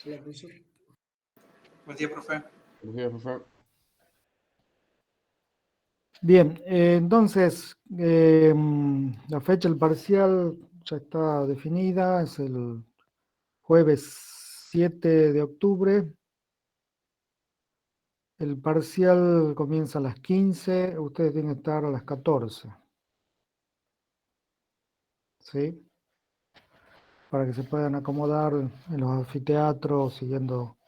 Buen día, profe. Buen día, profe. Bien, entonces la fecha del parcial ya está definida, es el jueves 7 de octubre. El parcial comienza a las 15, ustedes tienen que estar a las 14. ¿Sí? Para que se puedan acomodar en los anfiteatros, siguiendo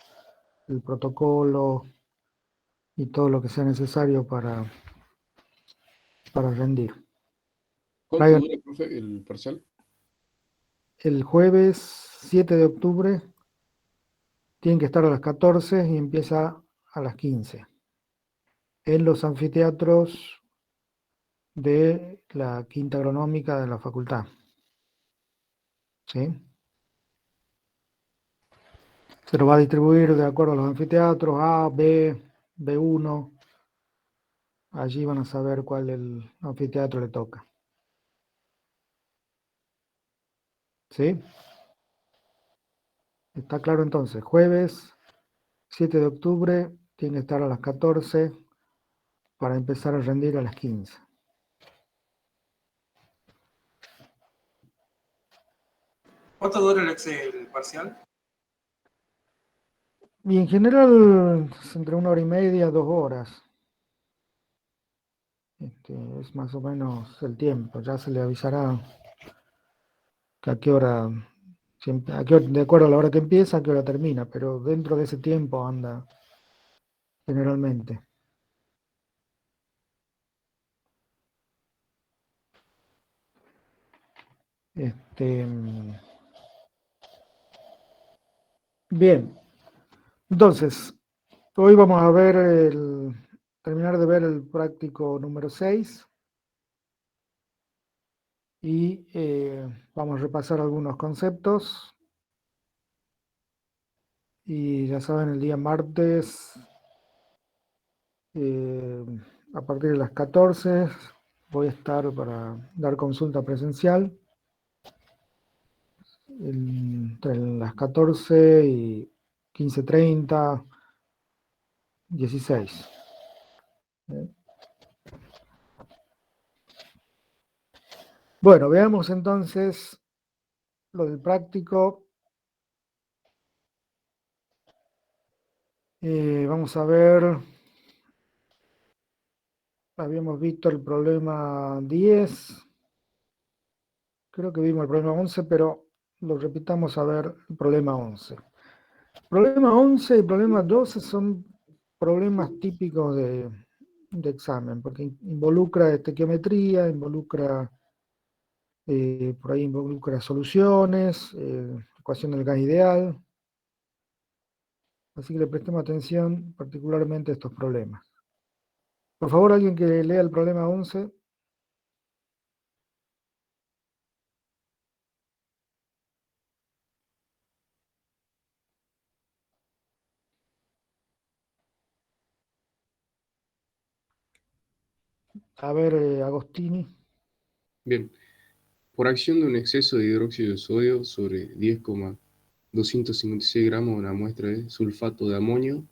el protocolo y todo lo que sea necesario para rendir. ¿Cuánto dura, profe, el parcial? El jueves 7 de octubre tienen que estar a las 14 y empieza a las 15 en los anfiteatros de la quinta agronómica de la facultad. ¿Sí? Se lo va a distribuir de acuerdo a los anfiteatros A, B, B1. Allí van a saber cuál el anfiteatro le toca. ¿Sí? ¿Está claro entonces? Jueves 7 de octubre tiene que estar a las 14 para empezar a rendir a las 15. ¿Cuánto dura el parcial? Y en general es entre 1 hora y media, 2 horas. Es más o menos el tiempo. Ya se le avisará que a qué hora, de acuerdo a la hora que empieza, a qué hora termina, pero dentro de ese tiempo anda generalmente. Bien, entonces, hoy vamos a ver terminar de ver el práctico número 6 y vamos a repasar algunos conceptos. Y ya saben, el día martes, a partir de las 14, voy a estar para dar consulta presencial. Entre las 14 y 15:30, 16. Bueno, veamos entonces lo del práctico. Vamos a ver, habíamos visto el problema 10, creo que vimos el problema 11, pero lo repitamos a ver el problema 11. Problema 11 y problema 12 son problemas típicos de examen, porque involucra estequiometría, por ahí involucra soluciones, ecuación del gas ideal. Así que le prestemos atención particularmente a estos problemas. Por favor, alguien que lea el problema 11. A ver, Agostini. Bien. Por acción de un exceso de hidróxido de sodio sobre 10,256 gramos de una muestra de sulfato de amonio,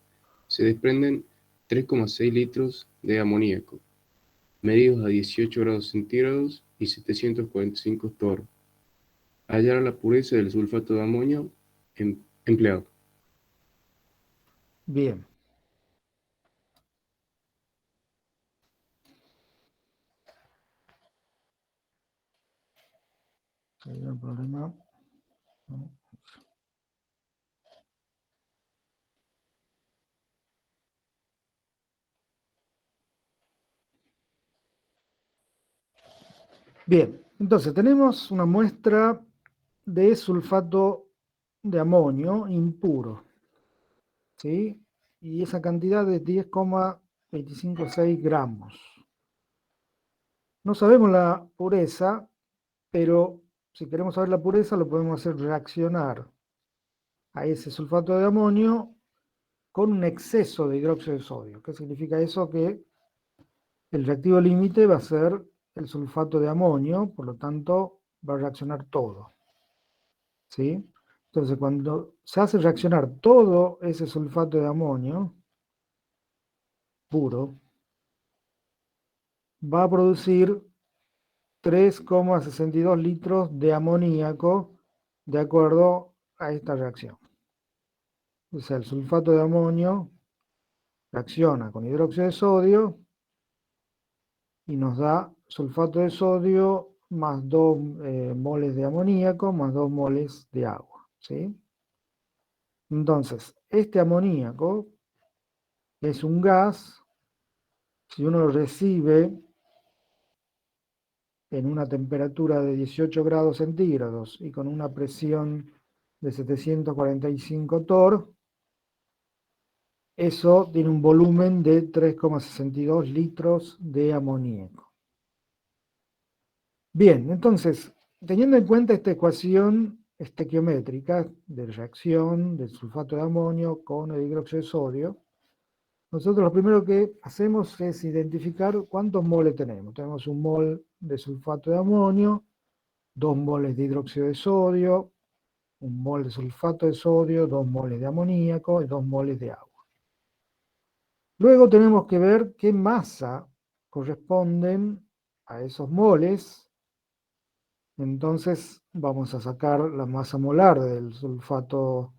se desprenden 3,6 litros de amoníaco, medidos a 18 grados centígrados y 745 torr. Hallar la pureza del sulfato de amonio empleado. Bien. Sería el problema. Bien, entonces tenemos una muestra de sulfato de amonio impuro, ¿sí? Y esa cantidad es 10,256 gramos. No sabemos la pureza, pero si queremos saber la pureza lo podemos hacer reaccionar a ese sulfato de amonio con un exceso de hidróxido de sodio. ¿Qué significa eso? Que el reactivo límite va a ser el sulfato de amonio, por lo tanto va a reaccionar todo. ¿Sí? Entonces, cuando se hace reaccionar todo ese sulfato de amonio puro, va a producir 3,62 litros de amoníaco de acuerdo a esta reacción. O sea, el sulfato de amonio reacciona con hidróxido de sodio y nos da sulfato de sodio más 2 moles de amoníaco más 2 moles de agua, ¿sí? Entonces, este amoníaco es un gas. Si uno lo recibe en una temperatura de 18 grados centígrados y con una presión de 745 torr, eso tiene un volumen de 3,62 litros de amoníaco. Bien, entonces, teniendo en cuenta esta ecuación estequiométrica de reacción del sulfato de amonio con el hidróxido de sodio, nosotros lo primero que hacemos es identificar cuántos moles tenemos. Tenemos un mol de sulfato de amonio, 2 moles de hidróxido de sodio, un mol de sulfato de sodio, 2 moles de amoníaco y 2 moles de agua. Luego tenemos que ver qué masa corresponden a esos moles. Entonces vamos a sacar la masa molar del sulfato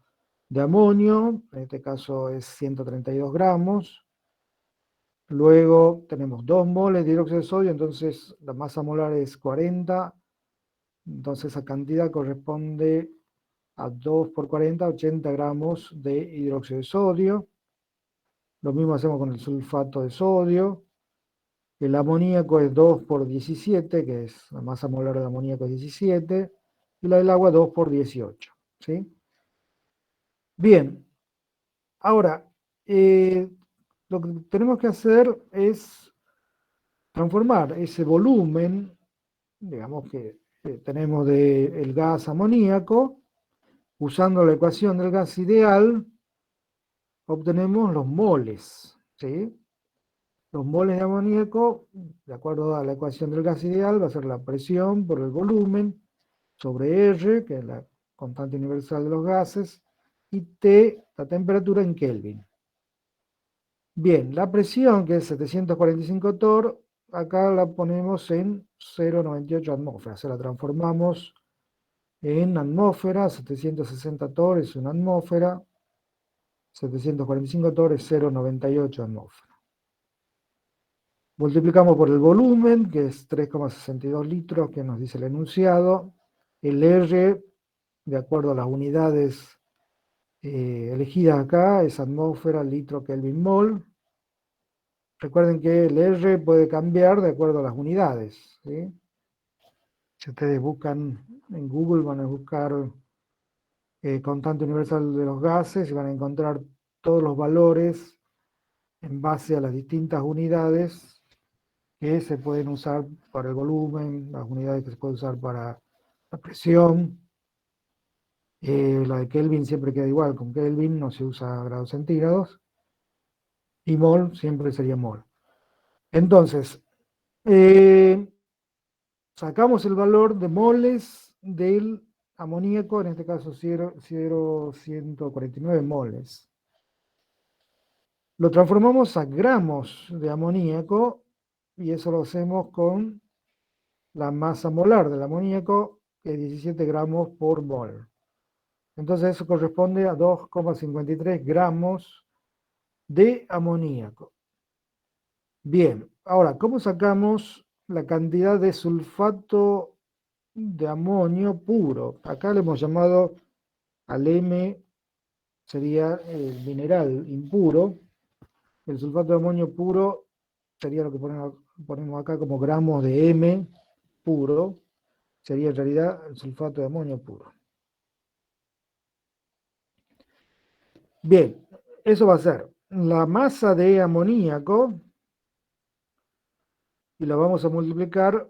de amonio, en este caso es 132 gramos. Luego tenemos 2 moles de hidróxido de sodio, entonces la masa molar es 40. Entonces esa cantidad corresponde a 2 por 40, 80 gramos de hidróxido de sodio. Lo mismo hacemos con el sulfato de sodio. El amoníaco es 2 por 17, que es la masa molar de amoníaco es 17, y la del agua 2 por 18. ¿Sí? Bien, ahora, lo que tenemos que hacer es transformar ese volumen, digamos que tenemos del gas amoníaco, usando la ecuación del gas ideal, obtenemos los moles, ¿sí? Los moles de amoníaco, de acuerdo a la ecuación del gas ideal, va a ser la presión por el volumen sobre R, que es la constante universal de los gases, y T, la temperatura en Kelvin. Bien, la presión, que es 745 torr, acá la ponemos en 0,98 atmósferas, se la transformamos en atmósfera, 760 torr es una atmósfera, 745 torr es 0,98 atmósfera. Multiplicamos por el volumen, que es 3,62 litros, que nos dice el enunciado. El R, de acuerdo a las unidades elegidas acá, es atmósfera, litro, Kelvin, mol. Recuerden que el R puede cambiar de acuerdo a las unidades, ¿sí? Si ustedes buscan en Google, van a buscar constante universal de los gases y van a encontrar todos los valores en base a las distintas unidades que se pueden usar para el volumen, las unidades que se pueden usar para la presión. La de Kelvin siempre queda igual, con Kelvin no se usa grados centígrados, y mol siempre sería mol. Entonces, sacamos el valor de moles del amoníaco, en este caso 0,149 moles. Lo transformamos a gramos de amoníaco, y eso lo hacemos con la masa molar del amoníaco, que es 17 gramos por mol. Entonces eso corresponde a 2,53 gramos de amoníaco. Bien, ahora, ¿cómo sacamos la cantidad de sulfato de amonio puro? Acá le hemos llamado al M, sería el mineral impuro. El sulfato de amonio puro sería lo que ponemos acá como gramos de M puro, sería en realidad el sulfato de amonio puro. Bien, eso va a ser la masa de amoníaco, y la vamos a multiplicar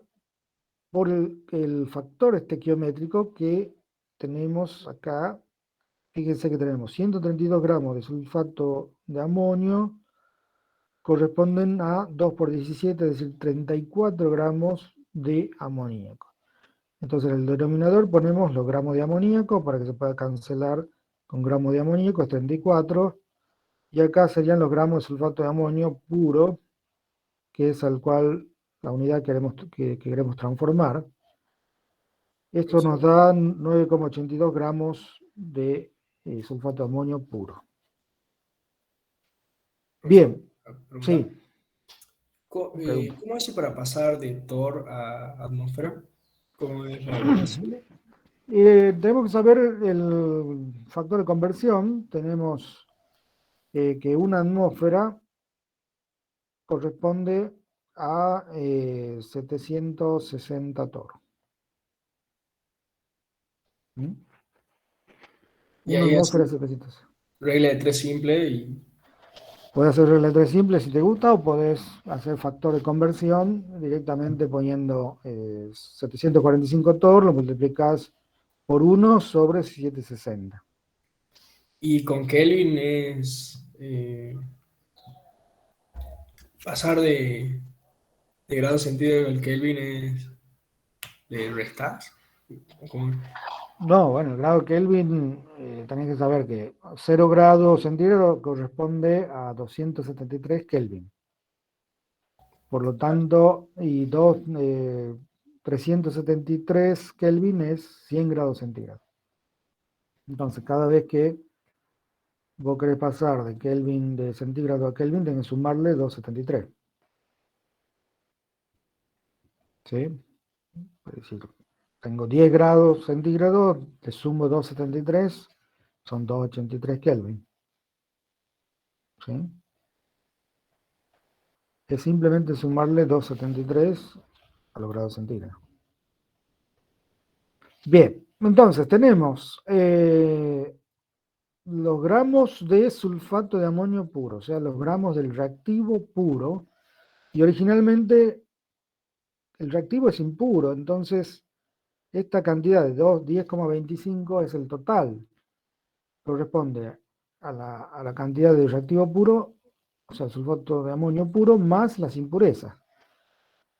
por el factor estequiométrico que tenemos acá. Fíjense que tenemos 132 gramos de sulfato de amonio, corresponden a 2 por 17, es decir, 34 gramos de amoníaco. Entonces en el denominador ponemos los gramos de amoníaco para que se pueda cancelar con gramos de amoníaco, es 34. Y acá serían los gramos de sulfato de amonio puro, que es al cual la unidad que queremos transformar. Esto nos da 9,82 gramos de sulfato de amonio puro. Bien, Pregunta. sí. Pregunta. ¿Cómo hace para pasar de Thor a atmósfera? ¿Cómo es la operación? Tenemos que saber el factor de conversión. Tenemos que una atmósfera corresponde a 760 torr. ¿Mm? Y Una ahí atmósfera así, de 700. regla de tres simple y Puedes hacer regla de tres simple si te gusta, o podés hacer factor de conversión directamente poniendo 745 torr, lo multiplicas por 1 sobre 760. Y con Kelvin es pasar de grado centígrado al Kelvin es de restar. ¿Cómo? No, bueno, el grado Kelvin, tenés que saber que 0 grados centígrados corresponde a 273 Kelvin. Por lo tanto, 373 Kelvin es 100 grados centígrados. Entonces, cada vez que vos querés pasar de Kelvin, de centígrado a Kelvin, tenés que sumarle 273. ¿Sí? Es decir, tengo 10 grados centígrados, le sumo 273, son 283 Kelvin. ¿Sí? Es simplemente sumarle 273 a los grados centígrados. Bien, entonces tenemos los gramos de sulfato de amonio puro, o sea, los gramos del reactivo puro, y originalmente el reactivo es impuro, entonces esta cantidad de 10,25 es el total, corresponde a la cantidad de reactivo puro, o sea, sulfato de amonio puro, más las impurezas.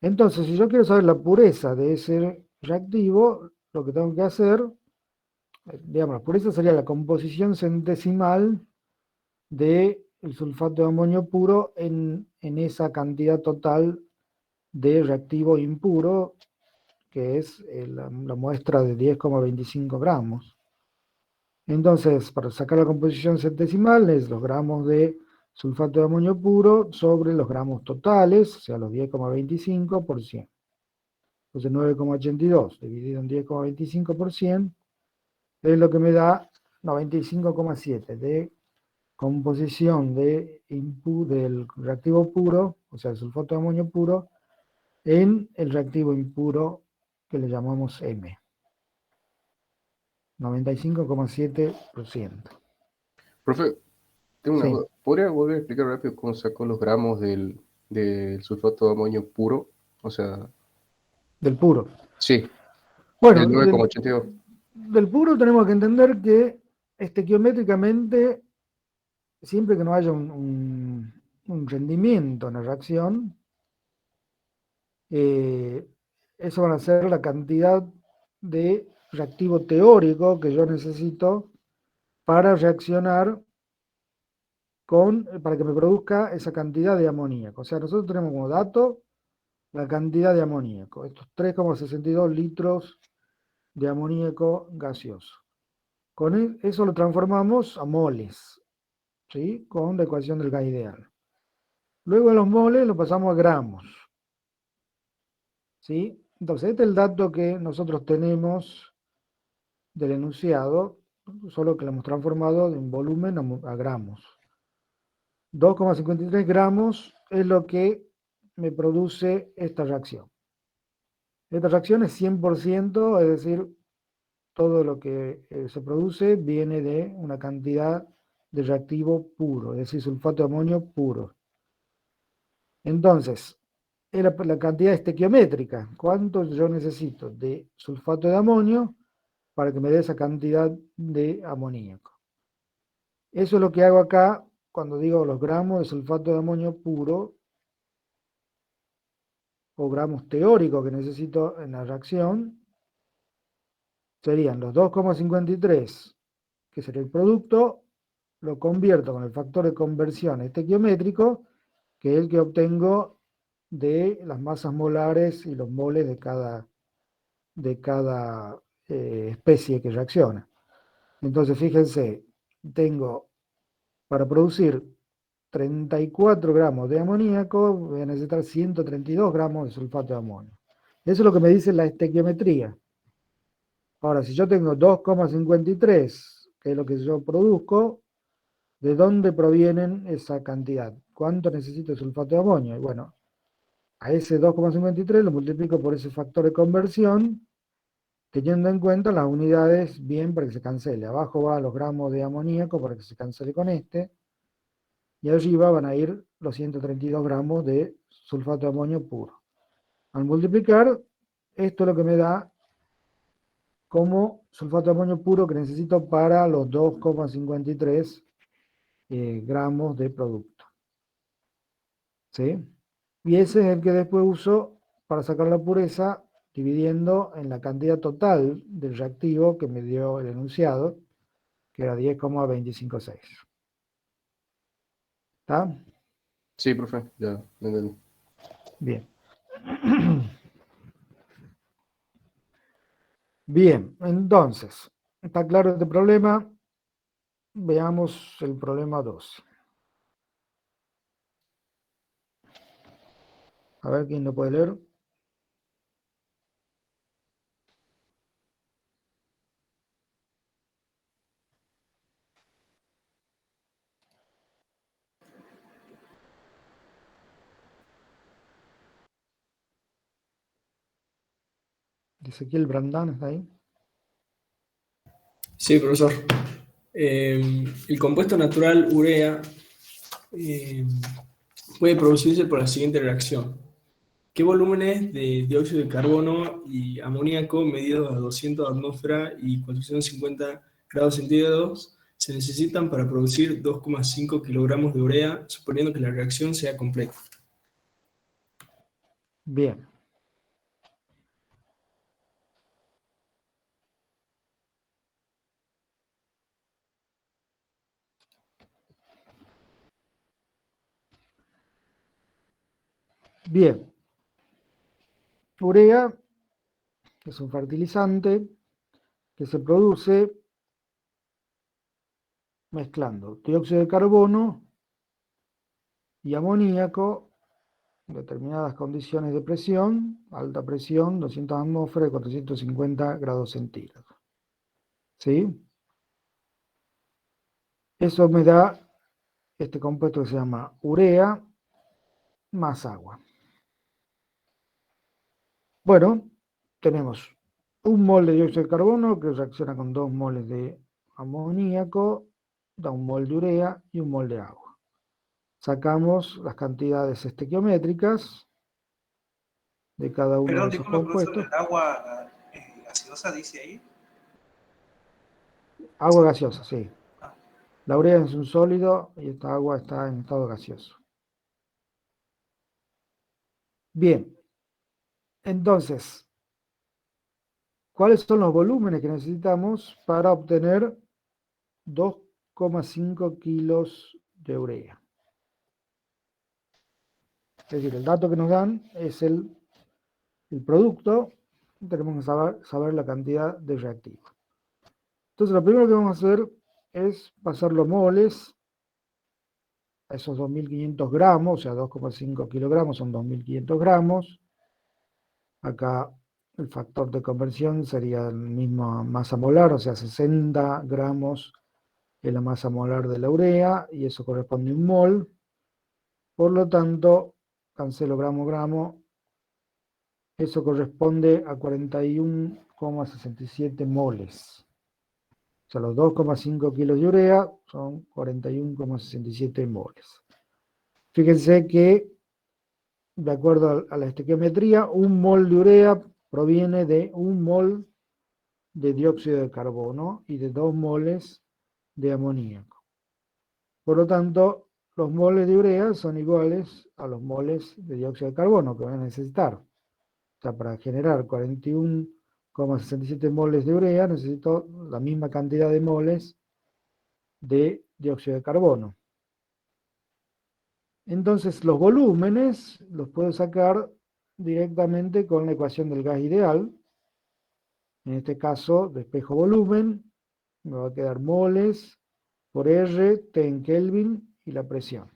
Entonces, si yo quiero saber la pureza de ese reactivo, lo que tengo que hacer, digamos, la pureza sería la composición centesimal del sulfato de amonio puro en esa cantidad total de reactivo impuro, que es la muestra de 10,25 gramos. Entonces, para sacar la composición centesimal, es los gramos de sulfato de amonio puro sobre los gramos totales, o sea, los 10,25 por 100. Entonces 9,82 dividido en 10,25 por 100 es lo que me da 95,7 de composición del reactivo puro, o sea, el sulfato de amonio puro, en el reactivo impuro que le llamamos M. 95,7%. Profe, tengo una Sí, duda. ¿Podría volver a explicar rápido cómo sacó los gramos del sulfato de amonio puro? O sea, del puro. sí, Bueno, del 9,82. del puro tenemos que entender que estequiométricamente, siempre que no haya un rendimiento en la reacción, eso van a ser la cantidad de reactivo teórico que yo necesito para reaccionar para que me produzca esa cantidad de amoníaco. O sea, nosotros tenemos como dato la cantidad de amoníaco, estos 3,62 litros de amoníaco gaseoso. Con eso lo transformamos a moles, ¿sí? Con la ecuación del gas ideal. Luego de los moles lo pasamos a gramos, ¿sí? Entonces, este es el dato que nosotros tenemos del enunciado, solo que lo hemos transformado en volumen a gramos. 2,53 gramos es lo que me produce esta reacción. Esta reacción es 100%, es decir, todo lo que se produce viene de una cantidad de reactivo puro, es decir, sulfato de amonio puro. Entonces, es la cantidad estequiométrica. ¿Cuánto yo necesito de sulfato de amonio para que me dé esa cantidad de amoníaco? Eso es lo que hago acá cuando digo los gramos de sulfato de amonio puro o gramos teóricos que necesito en la reacción, serían los 2,53, que sería el producto, lo convierto con el factor de conversión estequiométrico, que es el que obtengo de las masas molares y los moles de cada especie que reacciona. Entonces, fíjense, tengo para producir 34 gramos de amoníaco, voy a necesitar 132 gramos de sulfato de amonio. Eso es lo que me dice la estequiometría. Ahora, si yo tengo 2,53, que es lo que yo produzco, ¿de dónde provienen esa cantidad? ¿Cuánto necesito de sulfato de amonio? Y bueno, a ese 2,53 lo multiplico por ese factor de conversión, teniendo en cuenta las unidades bien para que se cancele. Abajo va los gramos de amoníaco para que se cancele con este, y arriba van a ir los 132 gramos de sulfato de amonio puro. Al multiplicar, esto es lo que me da como sulfato de amonio puro que necesito para los 2,53 gramos de producto. ¿Sí? Y ese es el que después uso para sacar la pureza, dividiendo en la cantidad total del reactivo que me dio el enunciado, que era 10,256. ¿Está? Sí, profe, ya lo entendí. Bien. Bien, entonces, ¿está claro este problema? Veamos el problema 2. A ver quién lo puede leer. Ezequiel Brandán está ahí. Sí, profesor. El compuesto natural urea eh, puede producirse por la siguiente reacción. ¿Qué volúmenes de dióxido de carbono y amoníaco medidos a 200 atmósferas y 450 grados centígrados se necesitan para producir 2,5 kilogramos de urea, suponiendo que la reacción sea completa? Bien. Bien. Urea es un fertilizante que se produce mezclando dióxido de carbono y amoníaco en determinadas condiciones de presión, alta presión, 200 atmósferas y 450 grados centígrados. ¿Sí? Eso me da este compuesto que se llama urea más agua. Bueno, tenemos un mol de dióxido de carbono que reacciona con 2 moles de amoníaco, da un mol de urea y un mol de agua. Sacamos las cantidades estequiométricas de cada uno Perdón, de esos disculpe, profesor, compuestos. el agua gaseosa dice ahí. Agua gaseosa, sí. Ah, La urea es un sólido y esta agua está en estado gaseoso. Bien, entonces, ¿cuáles son los volúmenes que necesitamos para obtener 2,5 kilos de urea? Es decir, el dato que nos dan es el producto, tenemos que saber la cantidad de reactivo. Entonces, lo primero que vamos a hacer es pasar los moles a esos 2.500 gramos, o sea, 2,5 kilogramos son 2.500 gramos. Acá el factor de conversión sería la misma masa molar, o sea, 60 gramos es la masa molar de la urea, y eso corresponde a un mol. Por lo tanto, cancelo gramo, eso corresponde a 41,67 moles. O sea, los 2,5 kilos de urea son 41,67 moles. Fíjense que, de acuerdo a la estequiometría, un mol de urea proviene de un mol de dióxido de carbono y de 2 moles de amoníaco. Por lo tanto, los moles de urea son iguales a los moles de dióxido de carbono que van a necesitar. O sea, para generar 41,67 3,67 moles de urea, necesito la misma cantidad de moles de dióxido de carbono. Entonces los volúmenes los puedo sacar directamente con la ecuación del gas ideal. En este caso, despejo volumen, me va a quedar moles por R, T en Kelvin y la presión.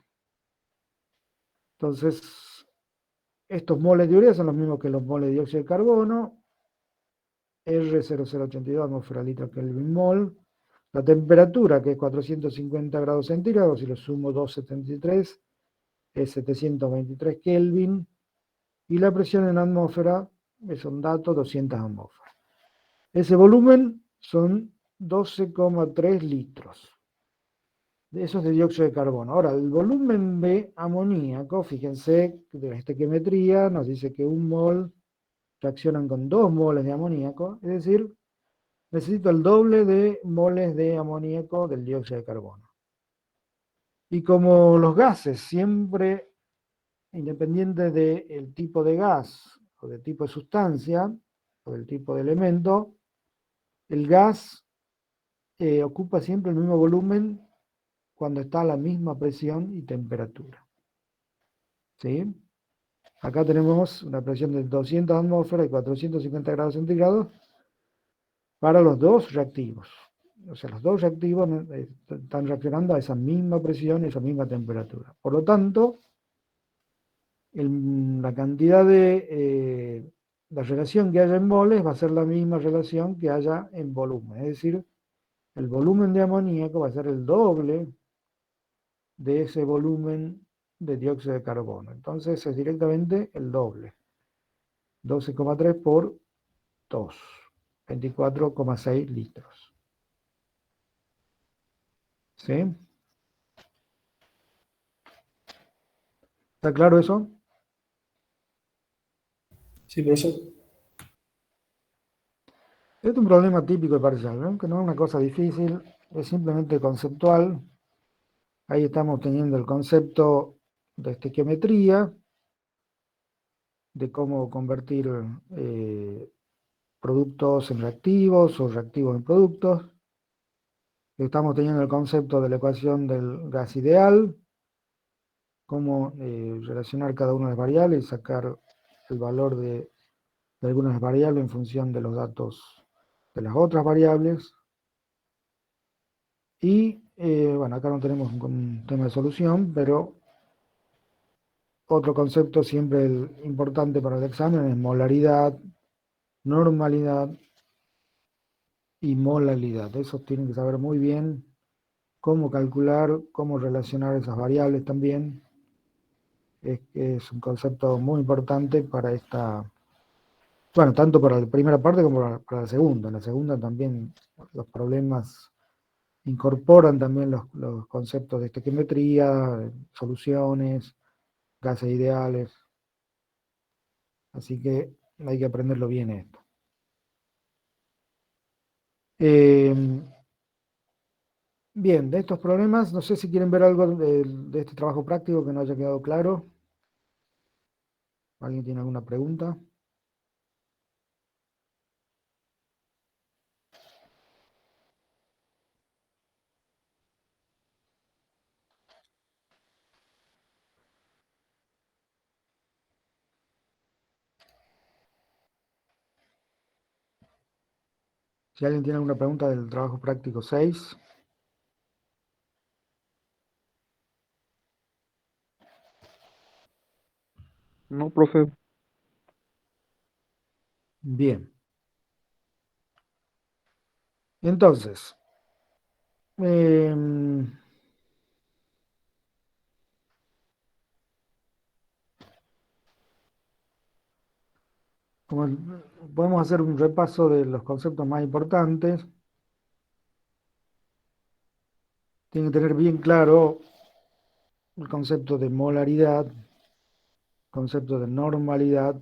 Entonces, estos moles de urea son los mismos que los moles de dióxido de carbono. R0082 atmósfera litro Kelvin mol. La temperatura, que es 450 grados centígrados, si lo sumo 273, es 723 Kelvin. Y la presión en atmósfera, es un dato, 200 atmósferas. Ese volumen son 12,3 litros. Eso es de dióxido de carbono. Ahora, el volumen de amoníaco, fíjense, de la estequiometría nos dice que un mol reaccionan con 2 moles de amoníaco, es decir, necesito el doble de moles de amoníaco del dióxido de carbono. Y como los gases siempre, independiente del tipo de gas, o del tipo de sustancia, o del tipo de elemento, el gas ocupa siempre el mismo volumen cuando está a la misma presión y temperatura. ¿Sí? Acá tenemos una presión de 200 atmósferas y 450 grados centígrados para los dos reactivos. O sea, los dos reactivos están reaccionando a esa misma presión y esa misma temperatura. Por lo tanto, la cantidad de la relación que haya en moles va a ser la misma relación que haya en volumen. Es decir, el volumen de amoníaco va a ser el doble de ese volumen de dióxido de carbono. Entonces es directamente el doble. 12,3 por 2. 24,6 litros. ¿Sí? ¿Está claro eso? Sí, profesor. Este es un problema típico de parcial, ¿no? Que no es una cosa difícil, es simplemente conceptual. Ahí estamos teniendo el concepto de estequiometría, de cómo convertir productos en reactivos o reactivos en productos. Estamos teniendo el concepto de la ecuación del gas ideal, cómo relacionar cada una de las variables y sacar el valor de algunas variables en función de los datos de las otras variables. Y bueno, acá no tenemos un tema de solución, pero otro concepto siempre importante para el examen es molaridad, normalidad y molalidad. Esos tienen que saber muy bien cómo calcular, cómo relacionar esas variables también. Es un concepto muy importante para esta, bueno, tanto para la primera parte como para la segunda. En la segunda también los problemas incorporan también los conceptos de estequiometría, soluciones, gases ideales. Así que hay que aprenderlo bien esto. Bien, de estos problemas, no sé si quieren ver algo de este trabajo práctico que no haya quedado claro. ¿Alguien tiene alguna pregunta? Si alguien tiene alguna pregunta del trabajo práctico 6. No, profe. Bien. Entonces, podemos hacer un repaso de los conceptos más importantes. Tienen que tener bien claro el concepto de molaridad, el concepto de normalidad,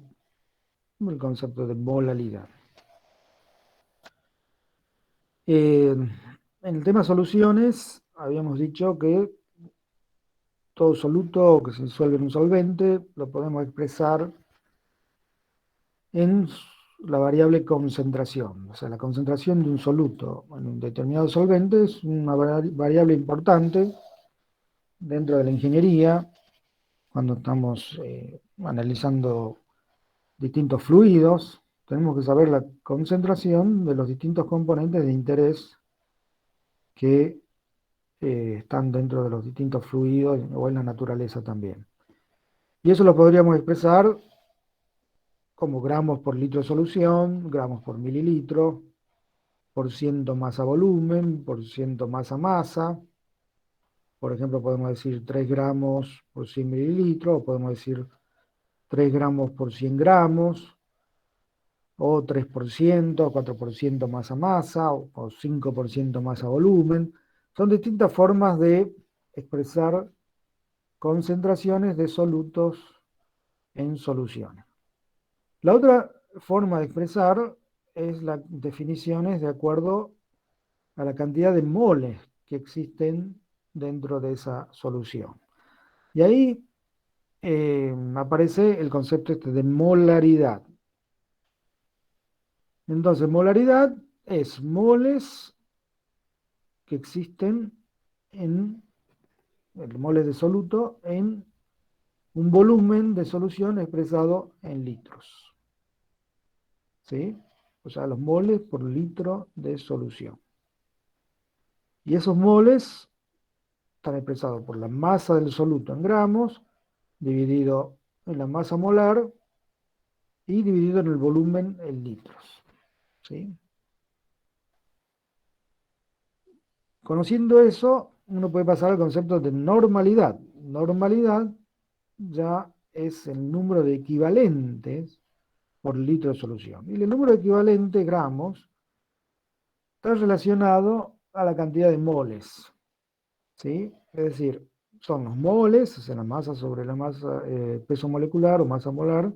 el concepto de molalidad. En el tema soluciones, habíamos dicho que todo soluto que se disuelve en un solvente lo podemos expresar en la variable concentración. O sea, la concentración de un soluto en un determinado solvente es una variable importante dentro de la ingeniería cuando estamos analizando distintos fluidos. Tenemos que saber la concentración de los distintos componentes de interés que están dentro de los distintos fluidos o en la naturaleza también. Y eso lo podríamos expresar como gramos por litro de solución, gramos por mililitro, por ciento masa volumen, por ciento masa masa. Por ejemplo, podemos decir 3 gramos por 100 mililitros, o podemos decir 3 gramos por 100 gramos, o 3%, 4% masa masa, o 5% masa volumen. Son distintas formas de expresar concentraciones de solutos en soluciones. La otra forma de expresar es las definiciones de acuerdo a la cantidad de moles que existen dentro de esa solución. Y ahí aparece el concepto de molaridad. Entonces, molaridad es moles que existen en el moles de soluto en un volumen de solución expresado en litros. ¿Sí? O sea, los moles por litro de solución. Y esos moles están expresados por la masa del soluto en gramos, dividido en la masa molar y dividido en el volumen en litros. ¿Sí? Conociendo eso, uno puede pasar al concepto de normalidad. Normalidad ya es el número de equivalentes por litro de solución. Y el número de equivalentes, gramos, está relacionado a la cantidad de moles. ¿Sí? Es decir, son los moles, o sea, la masa sobre la masa, peso molecular o masa molar,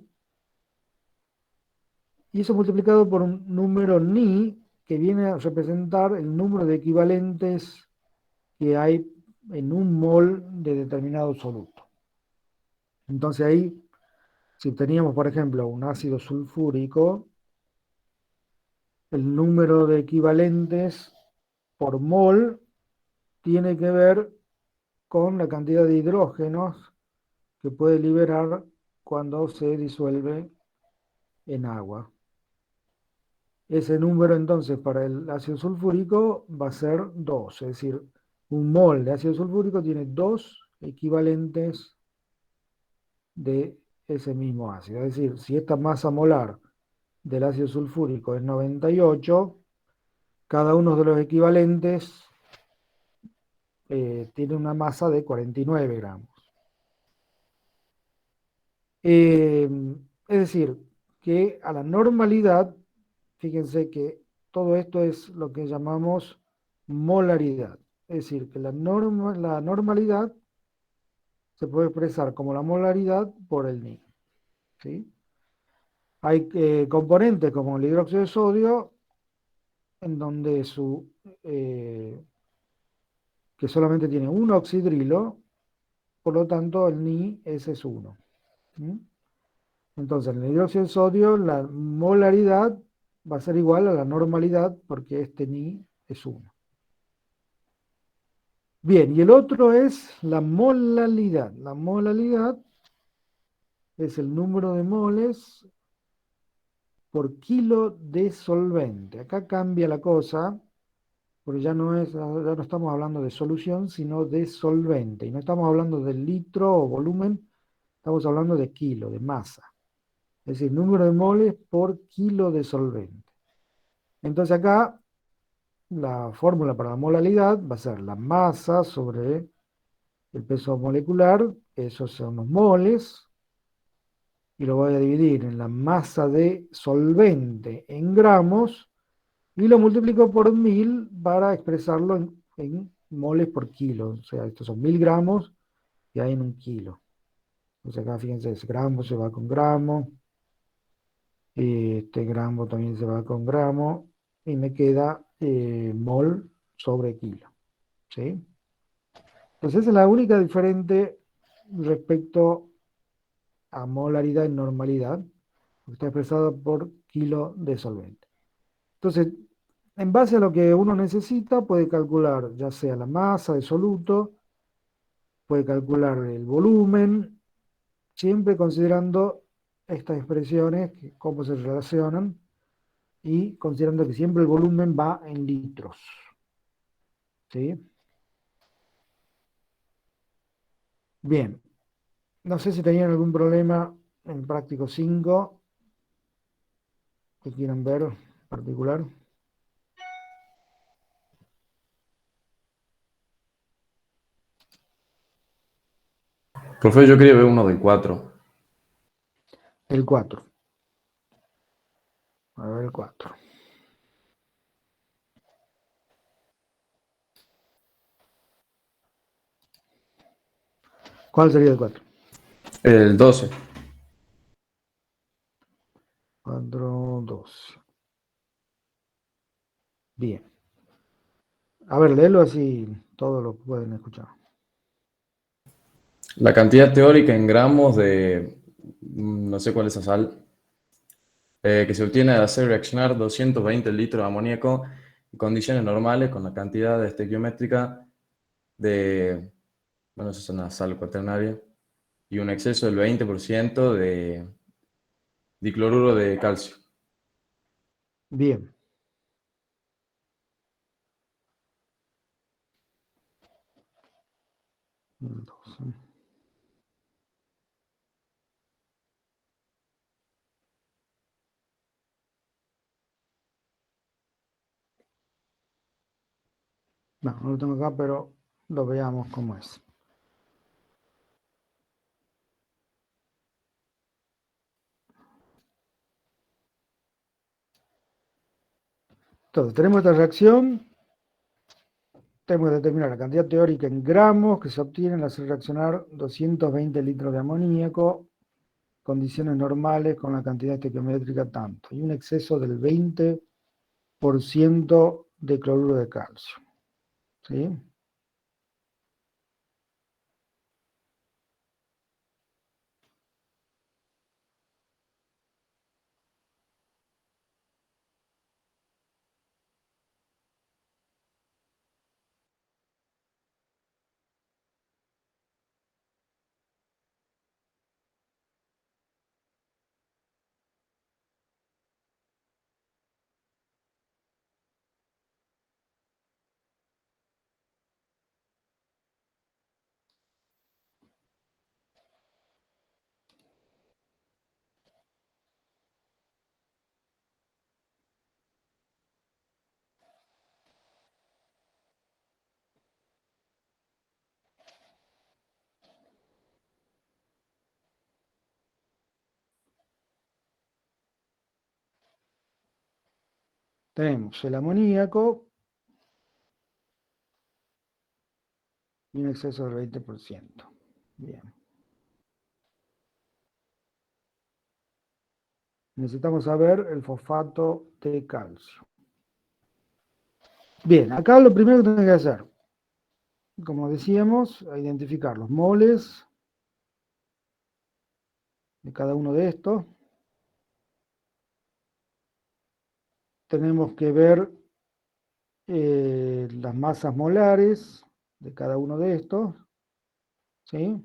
y eso multiplicado por un número ni, que viene a representar el número de equivalentes que hay en un mol de determinado soluto. Entonces ahí, si teníamos, por ejemplo, un ácido sulfúrico, el número de equivalentes por mol tiene que ver con la cantidad de hidrógenos que puede liberar cuando se disuelve en agua. Ese número entonces para el ácido sulfúrico va a ser 2, es decir, un mol de ácido sulfúrico tiene 2 equivalentes de ese mismo ácido. Es decir, si esta masa molar del ácido sulfúrico es 98, cada uno de los equivalentes tiene una masa de 49 gramos. Es decir, que a la normalidad, fíjense que todo esto es lo que llamamos molaridad. Es decir, que la normalidad se puede expresar como la molaridad por el ni. ¿Sí? Hay componentes como el hidróxido de sodio, en donde que solamente tiene un oxidrilo, por lo tanto el ni es 1. ¿Mm? Entonces, en el hidróxido de sodio, la molaridad va a ser igual a la normalidad, porque este ni es 1. Bien, y el otro es la molalidad. La molalidad es el número de moles por kilo de solvente. Acá cambia la cosa, porque ya no estamos hablando de solución, sino de solvente. Y no estamos hablando de litro o volumen, estamos hablando de kilo, de masa. Es decir, número de moles por kilo de solvente. Entonces acá la fórmula para la molalidad va a ser la masa sobre el peso molecular, esos son los moles, y lo voy a dividir en la masa de solvente en gramos, y lo multiplico por 1000 para expresarlo en moles por kilo. O sea, estos son 1000 gramos que hay en un kilo. Entonces acá fíjense, ese gramo se va con gramo, este gramo también se va con gramo, y me queda mol sobre kilo. ¿Sí? Entonces esa es la única diferente respecto a molaridad y normalidad. está expresado por kilo de solvente. Entonces, en base a lo que uno necesita, puede calcular ya sea la masa de soluto, puede calcular el volumen, siempre considerando estas expresiones, cómo se relacionan, y considerando que siempre el volumen va en litros. ¿Sí? Bien. No sé si tenían algún problema en práctico 5 que quieran ver en particular. Profe, yo quería ver uno del 4. El 4. A ver el 4. ¿Cuál sería el 4? El 12. 4, 12. Bien. A ver, léelo así todos lo pueden escuchar. La cantidad teórica en gramos de, no sé cuál es esa sal, que se obtiene al hacer reaccionar 220 litros de amoníaco en condiciones normales con la cantidad estequiométrica de, bueno, eso es una sal cuaternaria, y un exceso del 20% de dicloruro de calcio. Bien. Entonces, no lo tengo acá, pero lo veamos cómo es. Entonces, tenemos esta reacción. Tenemos que determinar la cantidad teórica en gramos que se obtiene al hacer reaccionar 220 litros de amoníaco, condiciones normales con la cantidad estequiométrica tanto, y un exceso del 20% de cloruro de calcio. ¿Sí? Tenemos el amoníaco y un exceso del 20%. Bien. Necesitamos saber el fosfato de calcio. Bien, acá lo primero que tengo que hacer, como decíamos, identificar los moles de cada uno de estos. Tenemos que ver las masas molares de cada uno de estos. ¿Sí?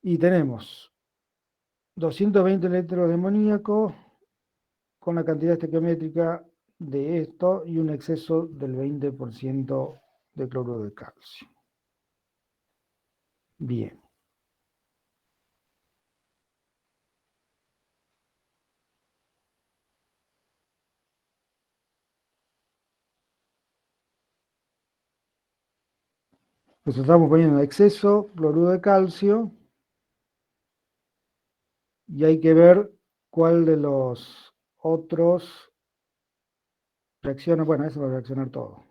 Y tenemos 220 litros de amoníaco con la cantidad estequiométrica de esto y un exceso del 20% de cloruro de calcio. Bien. Pues estamos poniendo exceso cloruro de calcio y hay que ver cuál de los otros reacciona. Bueno, eso va a reaccionar todo.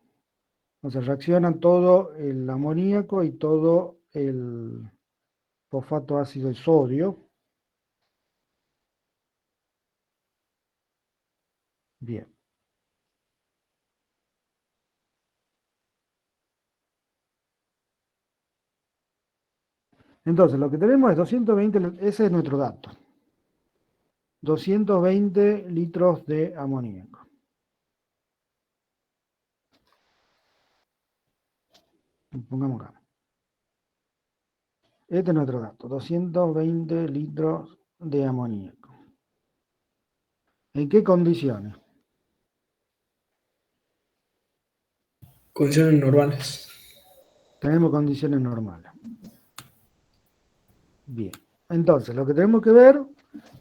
Entonces reaccionan todo el amoníaco y todo el fosfato ácido de sodio. Bien. Entonces, lo que tenemos es 220, ese es nuestro dato. 220 litros de amoníaco. Pongamos acá. Este es nuestro dato, 220 litros de amoníaco. ¿En qué condiciones? Condiciones normales. Tenemos condiciones normales. Bien. Entonces, lo que tenemos que ver,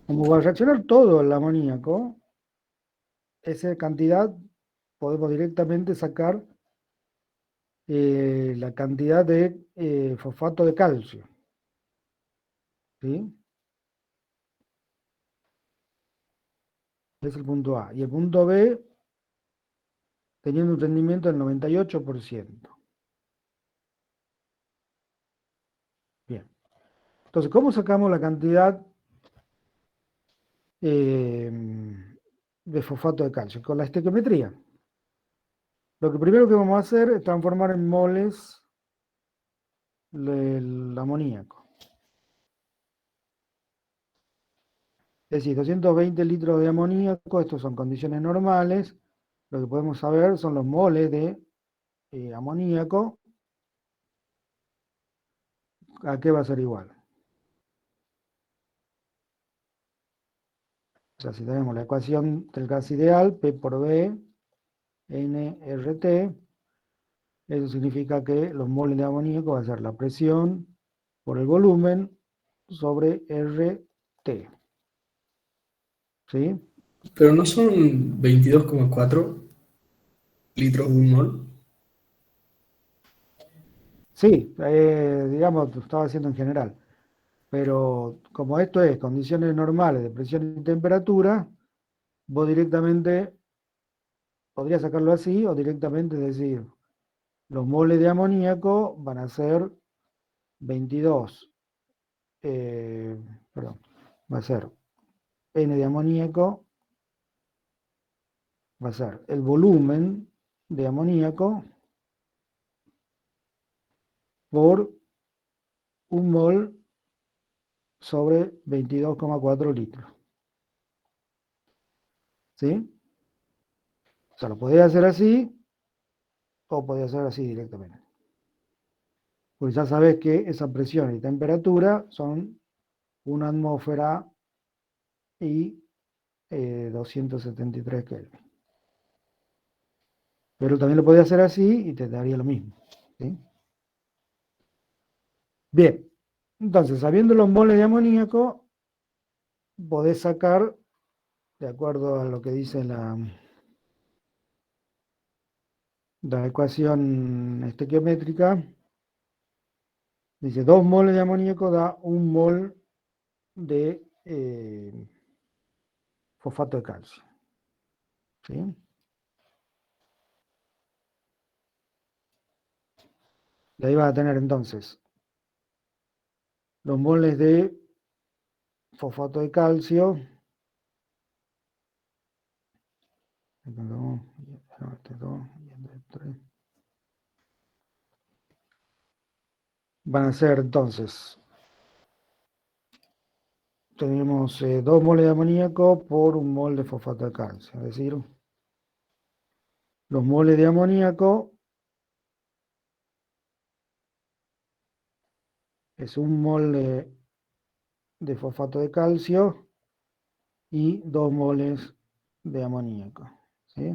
como va a reaccionar todo el amoníaco, esa cantidad, podemos directamente sacar la cantidad de fosfato de calcio. ¿Sí? Es el punto A. Y el punto B, teniendo un rendimiento del 98%. Bien. Entonces, ¿cómo sacamos la cantidad de fosfato de calcio? Con la estequiometría. Lo que primero que vamos a hacer es transformar en moles el amoníaco. Es decir, 220 litros de amoníaco, estos son condiciones normales. Lo que podemos saber son los moles de amoníaco. ¿A qué va a ser igual? O sea, si tenemos la ecuación del gas ideal, P por B, nRT, eso significa que los moles de amoníaco va a ser la presión por el volumen sobre RT. ¿Sí? Pero no son 22,4 litros de un mol. Sí, digamos, lo estaba haciendo en general. Pero como esto es condiciones normales de presión y temperatura, vos directamente podrías sacarlo así o directamente decir, los moles de amoníaco van a ser 22, perdón, va a ser N de amoníaco, va a ser el volumen de amoníaco por un mol sobre 22,4 litros. ¿Sí? O sea, lo podés hacer así o podés hacer así directamente. Pues ya sabés que esa presión y temperatura son una atmósfera y 273 Kelvin. Pero también lo podés hacer así y te daría lo mismo. ¿Sí? Bien, entonces, sabiendo los moles de amoníaco, podés sacar, de acuerdo a lo que dice la ecuación estequiométrica, dice 2 moles de amoníaco da 1 mol de fosfato de calcio. ¿Sí? Y ahí vas a tener entonces los moles de fosfato de calcio. Van a ser entonces, tenemos 2 moles de amoníaco por 1 mol de fosfato de calcio. Es decir, los moles de amoníaco es 1 mol de fosfato de calcio y 2 moles de amoníaco. ¿Sí?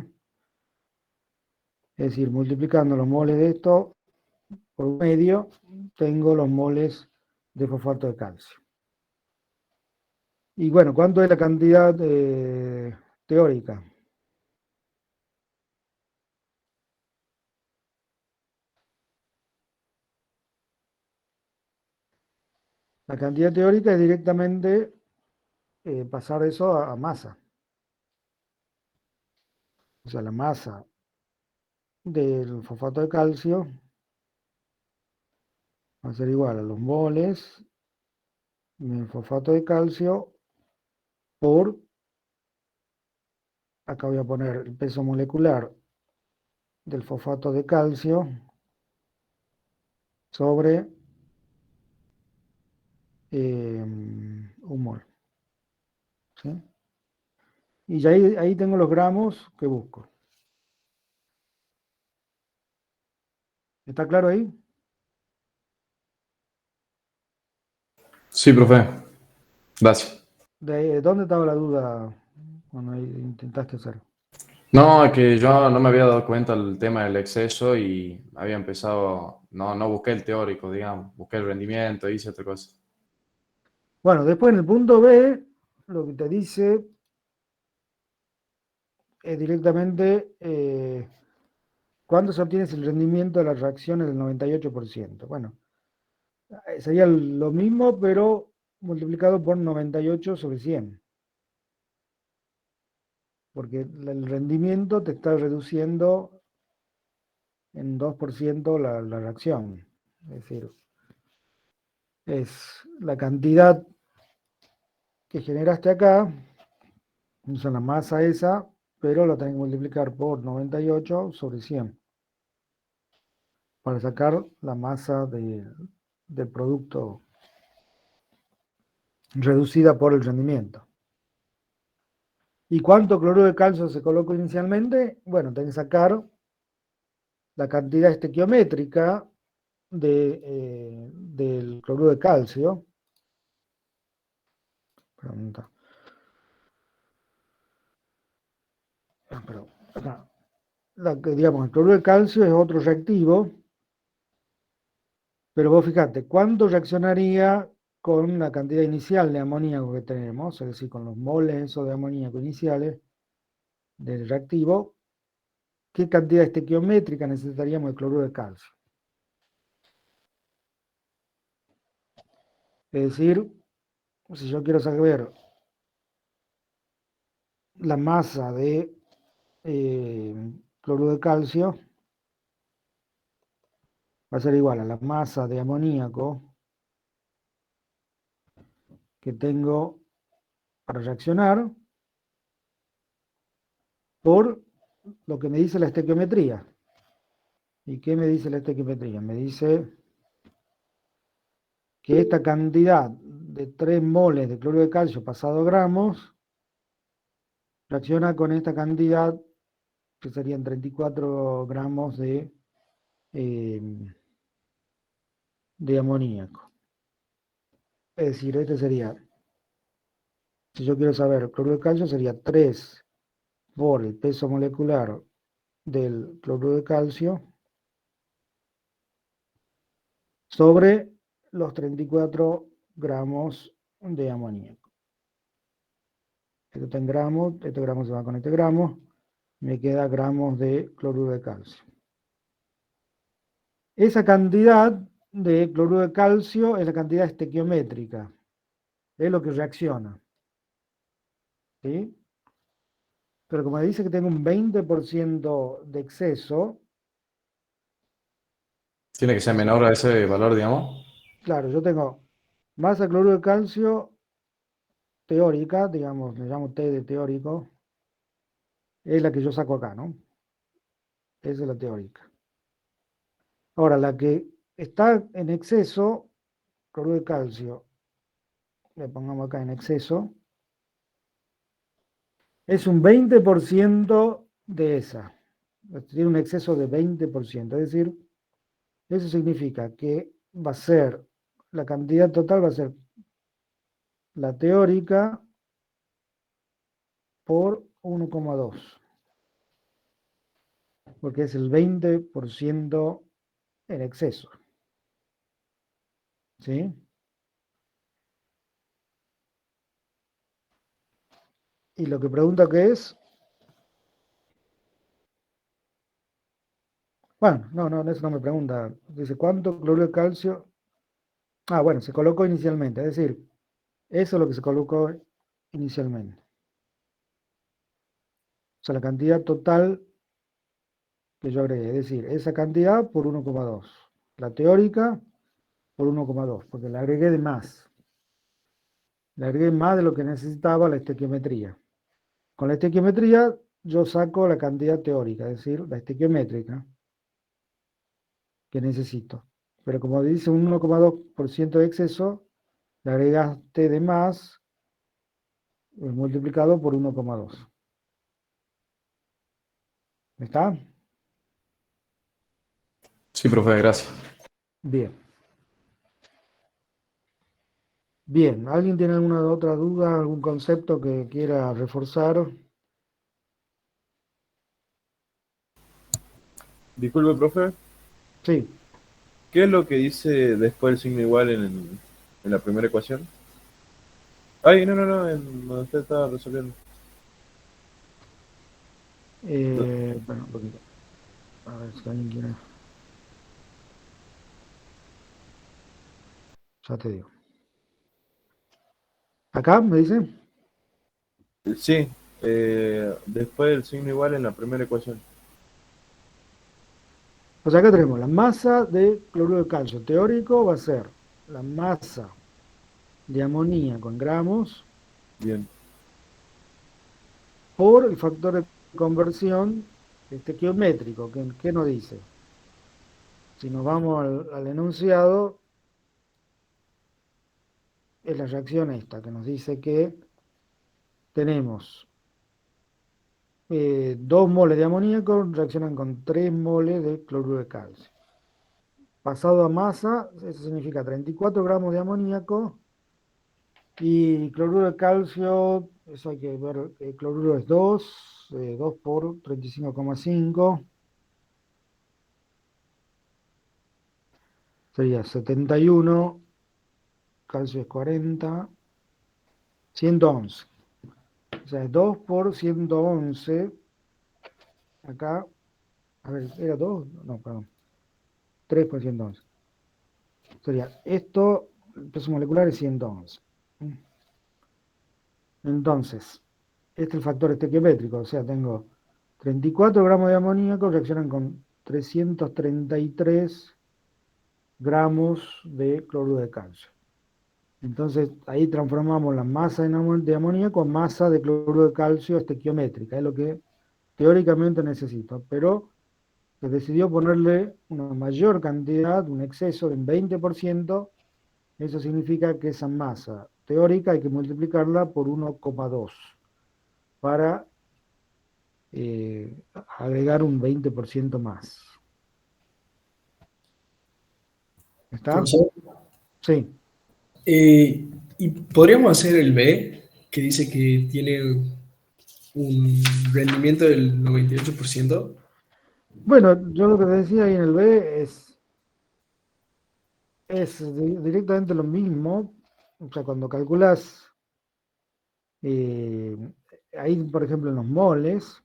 Es decir, multiplicando los moles de esto por medio, tengo los moles de fosfato de calcio. Y bueno, ¿cuánto es la cantidad teórica? La cantidad teórica es directamente pasar eso a masa. O sea, la masa del fosfato de calcio va a ser igual a los moles del fosfato de calcio por, acá voy a poner el peso molecular del fosfato de calcio sobre un mol. ¿Sí? Y ya ahí tengo los gramos que busco. ¿Está claro ahí? Sí, profe. Gracias. ¿De dónde estaba la duda cuando intentaste hacer? No, que yo no me había dado cuenta del tema del exceso y había empezado, no busqué el teórico, digamos, busqué el rendimiento, hice otra cosa. Bueno, después en el punto B, lo que te dice es directamente cuándo se obtiene el rendimiento de las reacciones del 98%. Bueno, sería lo mismo, pero multiplicado por 98 sobre 100. Porque el rendimiento te está reduciendo en 2% la reacción. Es decir, es la cantidad que generaste acá, es la masa esa, pero lo tenés que multiplicar por 98 sobre 100 para sacar la masa del producto reducida por el rendimiento. ¿Y cuánto cloruro de calcio se colocó inicialmente? Bueno, tenés que sacar la cantidad estequiométrica del cloruro de calcio. Pregunta. Perdón, acá. Digamos, el cloruro de calcio es otro reactivo, pero vos fíjate, ¿cuánto reaccionaría con la cantidad inicial de amoníaco que tenemos? Es decir, con los moles esos de amoníaco iniciales del reactivo, ¿qué cantidad estequiométrica necesitaríamos de cloruro de calcio? Es decir, si yo quiero saber la masa de cloruro de calcio, va a ser igual a la masa de amoníaco que tengo para reaccionar por lo que me dice la estequiometría. ¿Y qué me dice la estequiometría? Me dice que esta cantidad de 3 moles de cloruro de calcio pasado a gramos reacciona con esta cantidad que serían 34 gramos de amoníaco. Es decir, este sería, si yo quiero saber el cloruro de calcio, sería 3 por el peso molecular del cloruro de calcio sobre los 34 gramos de amoníaco. Esto está en gramos, este gramo se va con este gramo, me queda gramos de cloruro de calcio. Esa cantidad de cloruro de calcio es la cantidad estequiométrica, es lo que reacciona. ¿Sí? Pero como dice que tengo un 20% de exceso, Tiene que ser menor a ese valor, digamos. claro, yo tengo masa de cloruro de calcio teórica, digamos, le llamo T de teórico, es la que yo saco acá, ¿no? Esa es la teórica. Ahora, la que está en exceso, cloruro de calcio, le pongamos acá en exceso, es un 20% de esa. Tiene un exceso de 20%. Es decir, eso significa que va a ser, la cantidad total va a ser la teórica por 1,2. Porque es el 20% en exceso. ¿Sí? Y lo que pregunta que es, bueno, no, eso no me pregunta. Dice, ¿cuánto cloruro de calcio? Ah, bueno, se colocó inicialmente, es decir, eso es lo que se colocó inicialmente. O sea, la cantidad total que yo agregué, es decir, esa cantidad por 1,2. La teórica por 1,2, porque le agregué de más. Le agregué más de lo que necesitaba la estequiometría. Con la estequiometría yo saco la cantidad teórica, es decir, la estequiométrica que necesito. Pero como dice un 1,2% de exceso, le agregaste de más multiplicado por 1,2. ¿Está? Sí, profe, gracias. Bien. Bien, ¿alguien tiene alguna otra duda, algún concepto que quiera reforzar? Disculpe, profe, Sí, ¿qué es lo que dice después del signo igual en la primera ecuación? Ay, no, no, no, en donde usted estaba resolviendo. No, bueno, un poquito. A ver si alguien quiere. Ya te digo. ¿Acá me dice? sí, después del signo igual en la primera ecuación. Pues acá tenemos la masa de cloruro de calcio. Teórico va a ser la masa de amoníaco en gramos Bien, por el factor de conversión estequiométrico. ¿Qué nos dice? Si nos vamos al enunciado, es la reacción esta, que nos dice que tenemos 2 moles de amoníaco reaccionan con 3 moles de cloruro de calcio. Pasado a masa, eso significa 34 gramos de amoníaco y cloruro de calcio, eso hay que ver, el cloruro es 2 por 35,5, sería 71, calcio es 40, 111. O sea, 2 por 111, acá, a ver, ¿era 2? No, perdón, 3 por 111. Sería esto, el peso molecular es 111. Entonces, este es el factor estequiométrico, o sea, tengo 34 gramos de amoníaco reaccionan con 333 gramos de cloruro de calcio. Entonces, ahí transformamos la masa de amoníaco en masa de cloruro de calcio estequiométrica, es lo que teóricamente necesito, pero se decidió ponerle una mayor cantidad, un exceso de un 20%, eso significa que esa masa teórica hay que multiplicarla por 1,2 para agregar un 20% más. ¿Está? Profesor, Sí. ¿y podríamos hacer el B, que dice que tiene un rendimiento del 98%? Bueno, yo lo que te decía ahí en el B es directamente lo mismo. O sea, cuando calculas eh, ahí, por ejemplo, en los moles,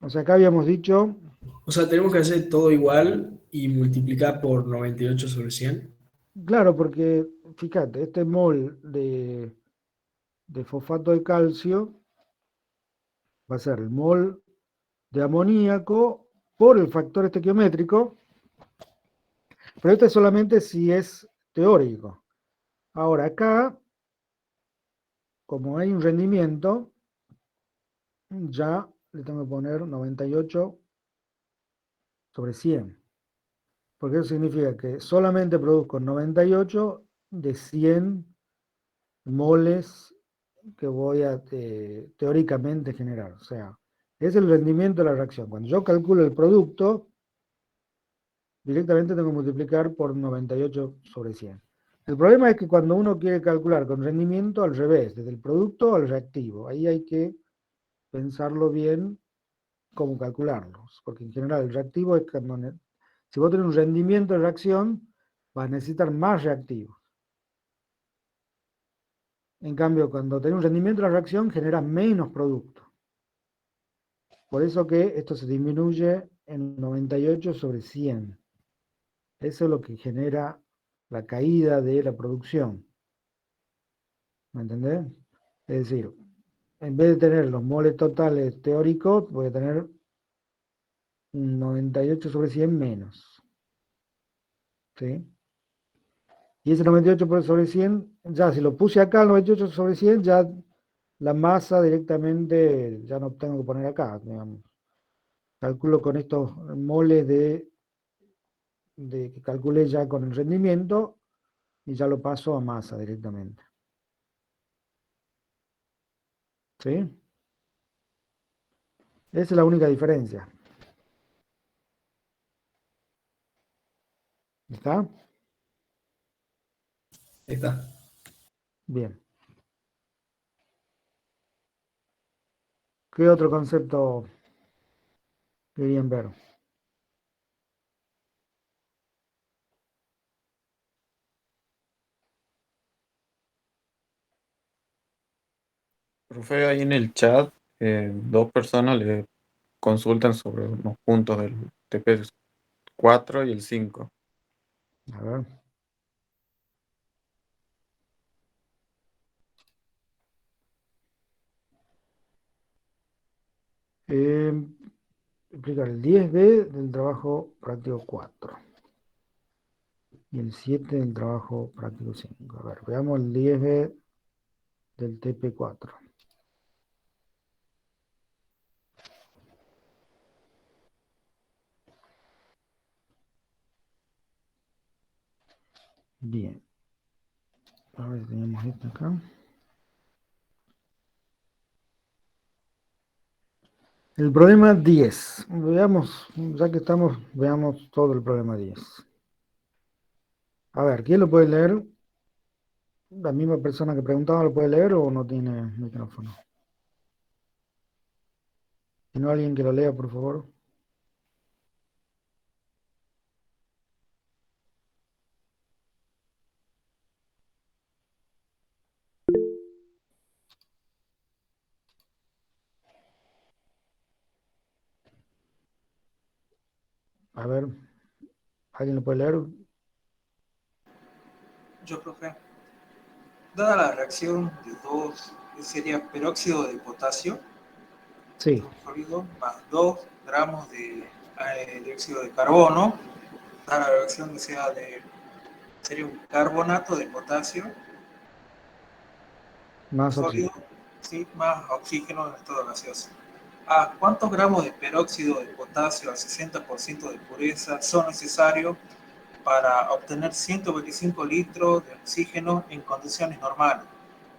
o sea, acá habíamos dicho, O sea, tenemos que hacer todo igual y multiplicar por 98 sobre 100. claro, porque fíjate, este mol de fosfato de calcio va a ser el mol de amoníaco por el factor estequiométrico, pero este solamente si es teórico. Ahora acá, como hay un rendimiento, ya le tengo que poner 98 sobre 100, porque eso significa que solamente produzco 98 de 100 moles que voy a teóricamente generar. O sea, es el rendimiento de la reacción. Cuando yo calculo el producto, directamente tengo que multiplicar por 98 sobre 100. El problema es que cuando uno quiere calcular con rendimiento, al revés, desde el producto al reactivo, ahí hay que pensarlo bien cómo calcularlos, porque en general el reactivo es cuando, si vos tenés un rendimiento de reacción, vas a necesitar más reactivos. En cambio, cuando tenés un rendimiento de la reacción, generas menos producto. Por eso que esto se disminuye en 98 sobre 100. Eso es lo que genera la caída de la producción. ¿Me entendés? Es decir, en vez de tener los moles totales teóricos, voy a tener 98 sobre 100 menos. ¿Sí? Y ese 98 sobre 100, ya si lo puse acá, el 98 sobre 100, ya la masa directamente ya no tengo que poner acá, digamos. Calculo con estos moles que calculé ya con el rendimiento, y ya lo paso a masa directamente. ¿Sí? Esa es la única diferencia. ¿Está? Ahí está. Bien. ¿Qué otro concepto querían ver? Profe, ahí en el chat, dos personas le consultan sobre unos puntos del TP4 y el 5. A ver. Explicar el 10B del trabajo práctico 4 y el 7 del trabajo práctico 5. A ver, veamos el 10B del TP4. Bien. A ver, tenemos esto acá. El problema 10. Veamos, ya que estamos, veamos todo el problema 10. A ver, ¿quién lo puede leer? ¿La misma persona que preguntaba lo puede leer o no tiene micrófono? Si no, alguien que lo lea, por favor. A ver, ¿alguien lo puede leer? Yo, profe. Dada la reacción de dos, sería peróxido de potasio, Sí, sólido, más 2 gramos de dióxido de carbono, dada la reacción que sería un carbonato de potasio, más sólido, oxígeno. ¿sí? Más oxígeno en estado gaseoso. ¿A cuántos gramos de peróxido de potasio al 60% de pureza son necesarios para obtener 125 litros de oxígeno en condiciones normales?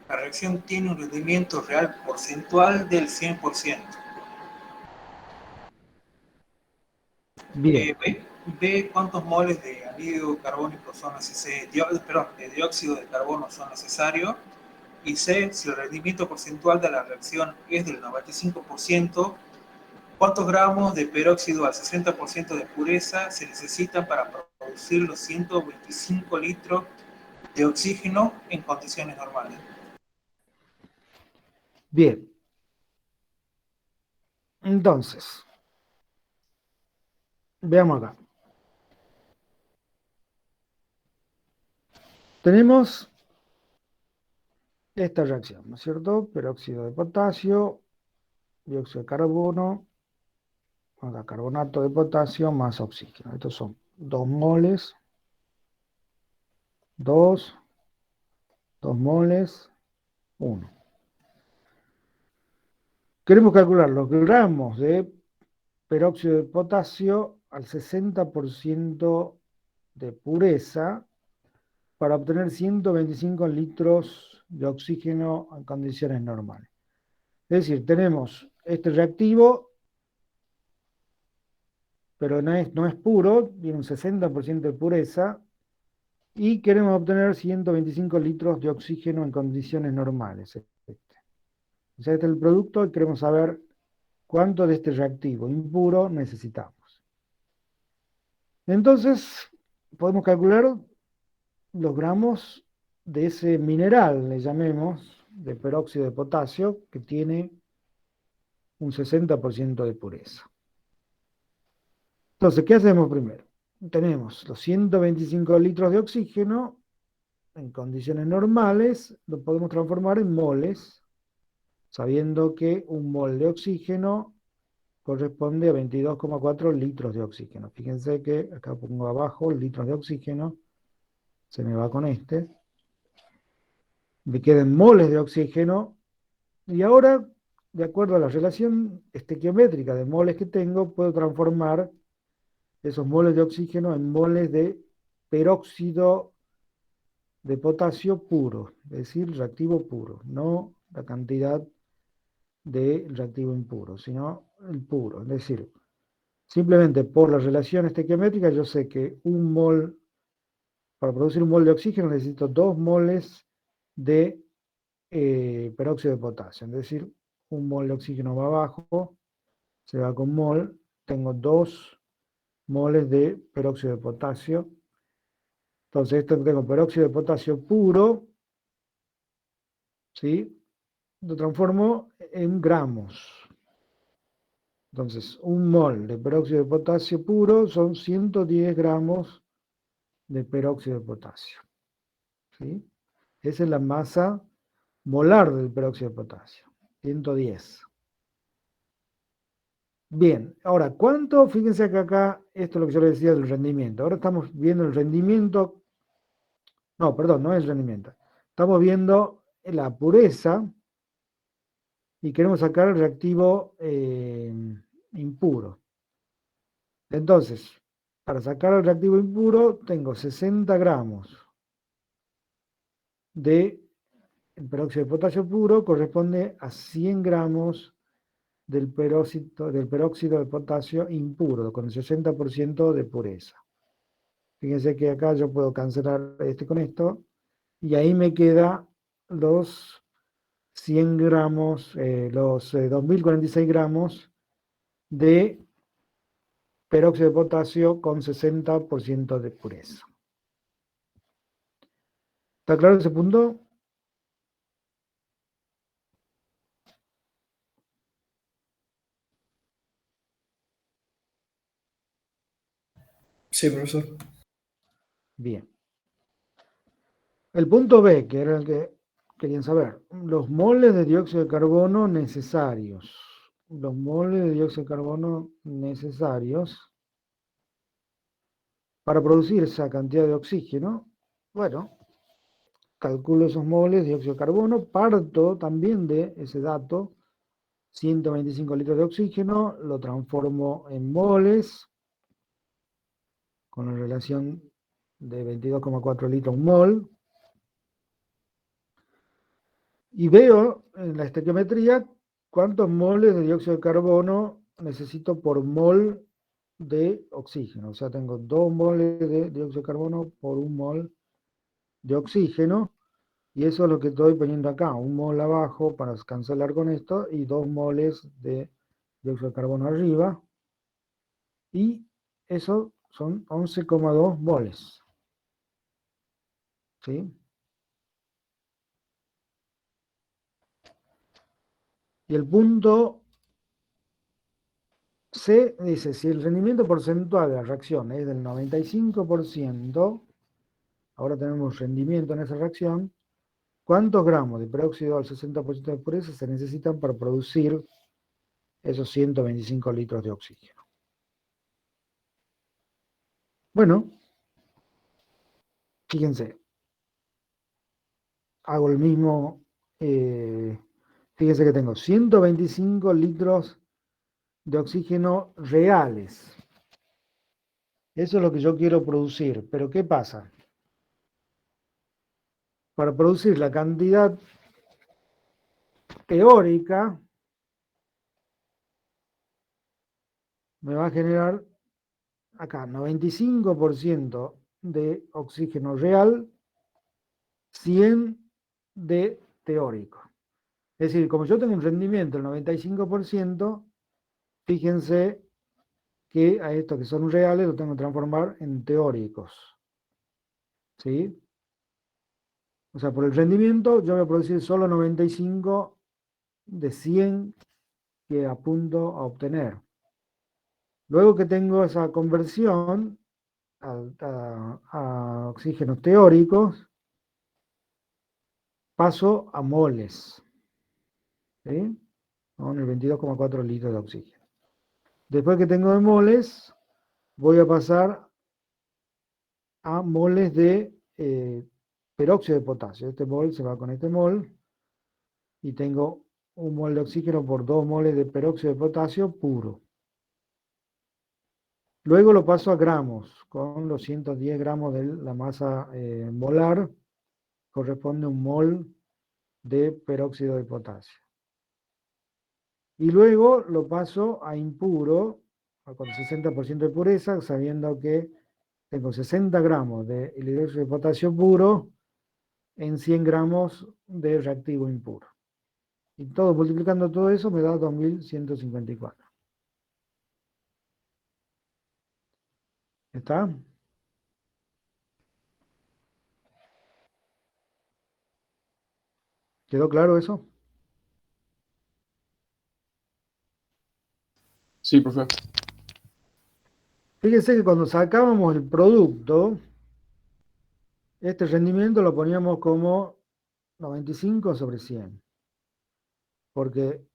La reacción tiene un rendimiento real porcentual del 100%. Bien, B, cuántos moles de anhídrido carbónico son de dióxido de carbono son necesarios. Y C, si el rendimiento porcentual de la reacción es del 95%, ¿cuántos gramos de peróxido al 60% de pureza se necesitan para producir los 125 litros de oxígeno en condiciones normales? bien. Entonces, veamos acá. Tenemos esta reacción, ¿no es cierto? Peróxido de potasio, dióxido de carbono, acá, carbonato de potasio más oxígeno. Estos son 2 moles, 2, 2 moles, 1. Queremos calcular los gramos de peróxido de potasio al 60% de pureza para obtener 125 litros de oxígeno en condiciones normales. Es decir, tenemos este reactivo, pero no es puro, tiene un 60% de pureza, y queremos obtener 125 litros de oxígeno en condiciones normales. O sea, este es el producto y queremos saber cuánto de este reactivo impuro necesitamos. Entonces, podemos calcular los gramos de ese mineral, le llamemos, de peróxido de potasio, que tiene un 60% de pureza. Entonces, ¿qué hacemos primero? Tenemos los 125 litros de oxígeno, en condiciones normales, lo podemos transformar en moles, sabiendo que un mol de oxígeno corresponde a 22,4 litros de oxígeno. Fíjense que acá pongo abajo litros de oxígeno, se me va con este, me quedan moles de oxígeno, y ahora, de acuerdo a la relación estequiométrica de moles que tengo, puedo transformar esos moles de oxígeno en moles de peróxido de potasio puro, es decir, reactivo puro, no la cantidad de reactivo impuro, sino el puro. Es decir, simplemente por la relación estequiométrica yo sé que un mol, para producir un mol de oxígeno necesito 2 moles de peróxido de potasio. Es decir, un mol de oxígeno va abajo, se va con mol, tengo 2 moles de peróxido de potasio. Entonces, esto que tengo peróxido de potasio puro, ¿sí? Lo transformo en gramos. Entonces, un mol de peróxido de potasio puro son 110 gramos de peróxido de potasio. ¿Sí? Esa es la masa molar del peróxido de potasio, 110. Bien, ahora, ¿cuánto? Fíjense que acá, esto es lo que yo les decía del rendimiento. Ahora estamos viendo el rendimiento, no, perdón, no es el rendimiento. Estamos viendo la pureza y queremos sacar el reactivo impuro. Entonces, para sacar el reactivo impuro, tengo 60 gramos de peróxido de potasio puro, corresponde a 100 gramos del peróxido de potasio impuro, con el 60% de pureza. Fíjense que acá yo puedo cancelar este con esto, y ahí me queda los 100 gramos, los 2046 gramos de peróxido de potasio con 60% de pureza. ¿Está claro ese punto? Sí, profesor. Bien. El punto B, que era el que querían saber, los moles de dióxido de carbono necesarios. Los moles de dióxido de carbono necesarios para producir esa cantidad de oxígeno. Bueno, calculo esos moles de dióxido de carbono, parto también de ese dato, 125 litros de oxígeno, lo transformo en moles, con la relación de 22,4 litros un mol, y veo en la estequiometría cuántos moles de dióxido de carbono necesito por mol de oxígeno. O sea, tengo 2 moles de dióxido de carbono por 1 mol de oxígeno, y eso es lo que estoy poniendo acá, 1 mol abajo para cancelar con esto, y 2 moles de dióxido de carbono arriba, y eso son 11,2 moles. ¿Sí? Y el punto C dice, si el rendimiento porcentual de la reacción es del 95%, ahora tenemos rendimiento en esa reacción, ¿cuántos gramos de peróxido al 60% de pureza se necesitan para producir esos 125 litros de oxígeno? Bueno, fíjense, hago el mismo, fíjense que tengo 125 litros de oxígeno reales. Eso es lo que yo quiero producir, pero ¿qué pasa? Para producir la cantidad teórica, me va a generar acá 95% de oxígeno real, 100 de teórico. Es decir, como yo tengo un rendimiento del 95%, fíjense que a estos que son reales los tengo que transformar en teóricos. ¿Sí? O sea, por el rendimiento yo voy a producir solo 95 de 100 que apunto a obtener. Luego que tengo esa conversión a oxígenos teóricos, paso a moles, ¿sí? Con el 22,4 litros de oxígeno. Después que tengo de moles, voy a pasar a moles de peróxido de potasio. Este mol se va con este mol, y tengo 1 mol de oxígeno por 2 moles de peróxido de potasio puro. Luego lo paso a gramos, con los 110 gramos de la masa molar corresponde a un mol de peróxido de potasio. Y luego lo paso a impuro, con 60% de pureza, sabiendo que tengo 60 gramos de hidróxido de potasio puro en 100 gramos de reactivo impuro. Y todo, multiplicando todo eso, me da 2154. ¿Está? ¿Quedó claro eso? Sí, profe. Fíjense que cuando sacábamos el producto, este rendimiento lo poníamos como 95 sobre 100. Porque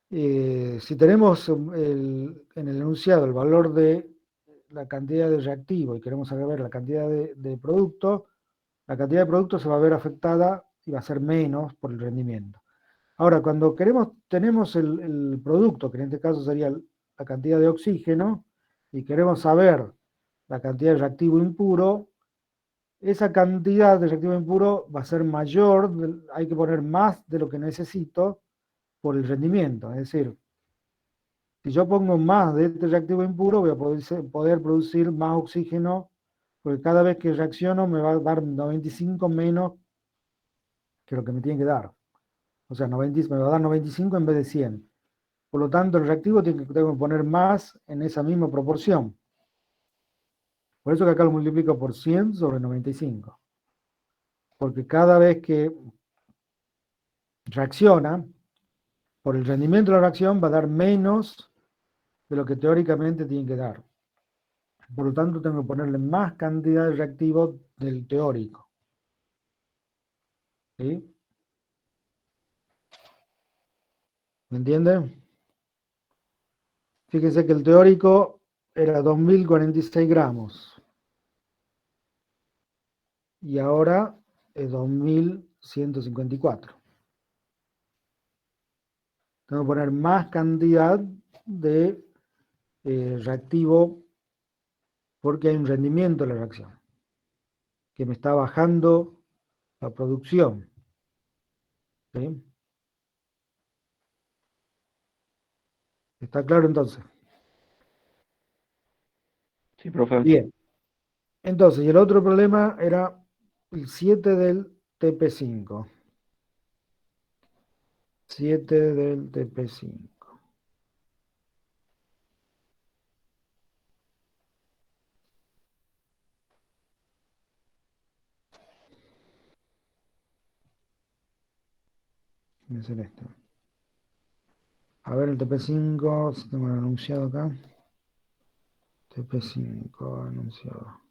si tenemos en el enunciado el valor de la cantidad de reactivo y queremos saber la cantidad de producto, la cantidad de producto se va a ver afectada y va a ser menos por el rendimiento. Ahora, cuando tenemos el producto, que en este caso sería la cantidad de oxígeno, y queremos saber la cantidad de reactivo impuro, esa cantidad de reactivo impuro va a ser mayor, hay que poner más de lo que necesito por el rendimiento. Es decir, si yo pongo más de este reactivo impuro, voy a poder producir más oxígeno, porque cada vez que reacciono me va a dar 95 menos que lo que me tiene que dar. O sea, me va a dar 95 en vez de 100. Por lo tanto, el reactivo tengo que poner más en esa misma proporción. Por eso que acá lo multiplico por 100 sobre 95. Porque cada vez que reacciona, por el rendimiento de la reacción va a dar menos de lo que teóricamente tiene que dar. Por lo tanto, tengo que ponerle más cantidad de reactivo del teórico. ¿Sí? ¿Me entienden? Fíjense que el teórico era 2046 gramos. Y ahora es 2154. Tengo que poner más cantidad de reactivo porque hay un rendimiento de la reacción que me está bajando la producción. ¿Sí? ¿Está claro entonces? Sí, profe. Bien. Entonces, y el otro problema era el 7 del TP5. 7 del TP5. Voy a hacer esto. A ver el TP5, si tengo el anunciado acá. TP5 anunciado.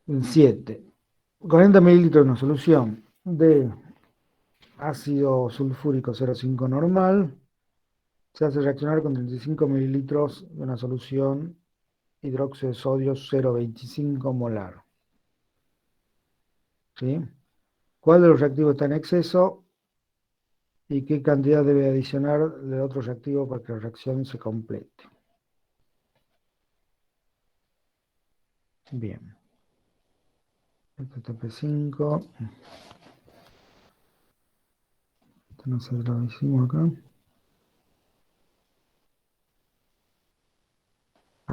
El 7. 40 mililitros de una solución de ácido sulfúrico 0,5 normal. Se hace reaccionar con 35 mililitros de una solución hidróxido de sodio 0,25 molar. ¿Sí? ¿Cuál de los reactivos está en exceso? ¿Y qué cantidad debe adicionar de otro reactivo para que la reacción se complete? Bien. Este TP5. Este no sé si lo hicimos acá.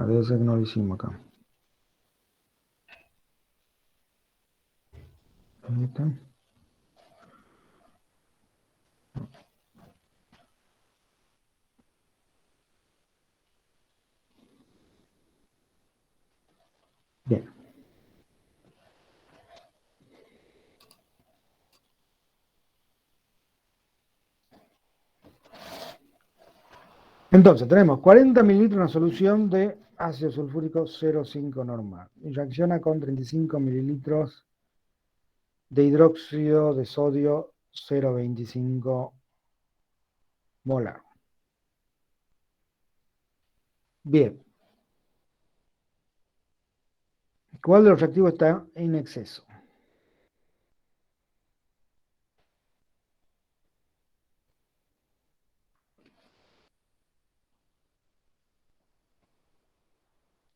Debe ser que no lo hicimos acá. Ahí está. Bien. Entonces, tenemos 40 mililitros de una solución de ácido sulfúrico 0,5 normal. Y reacciona con 35 mililitros de hidróxido de sodio 0,25 molar. Bien. ¿Cuál de los reactivos está en exceso?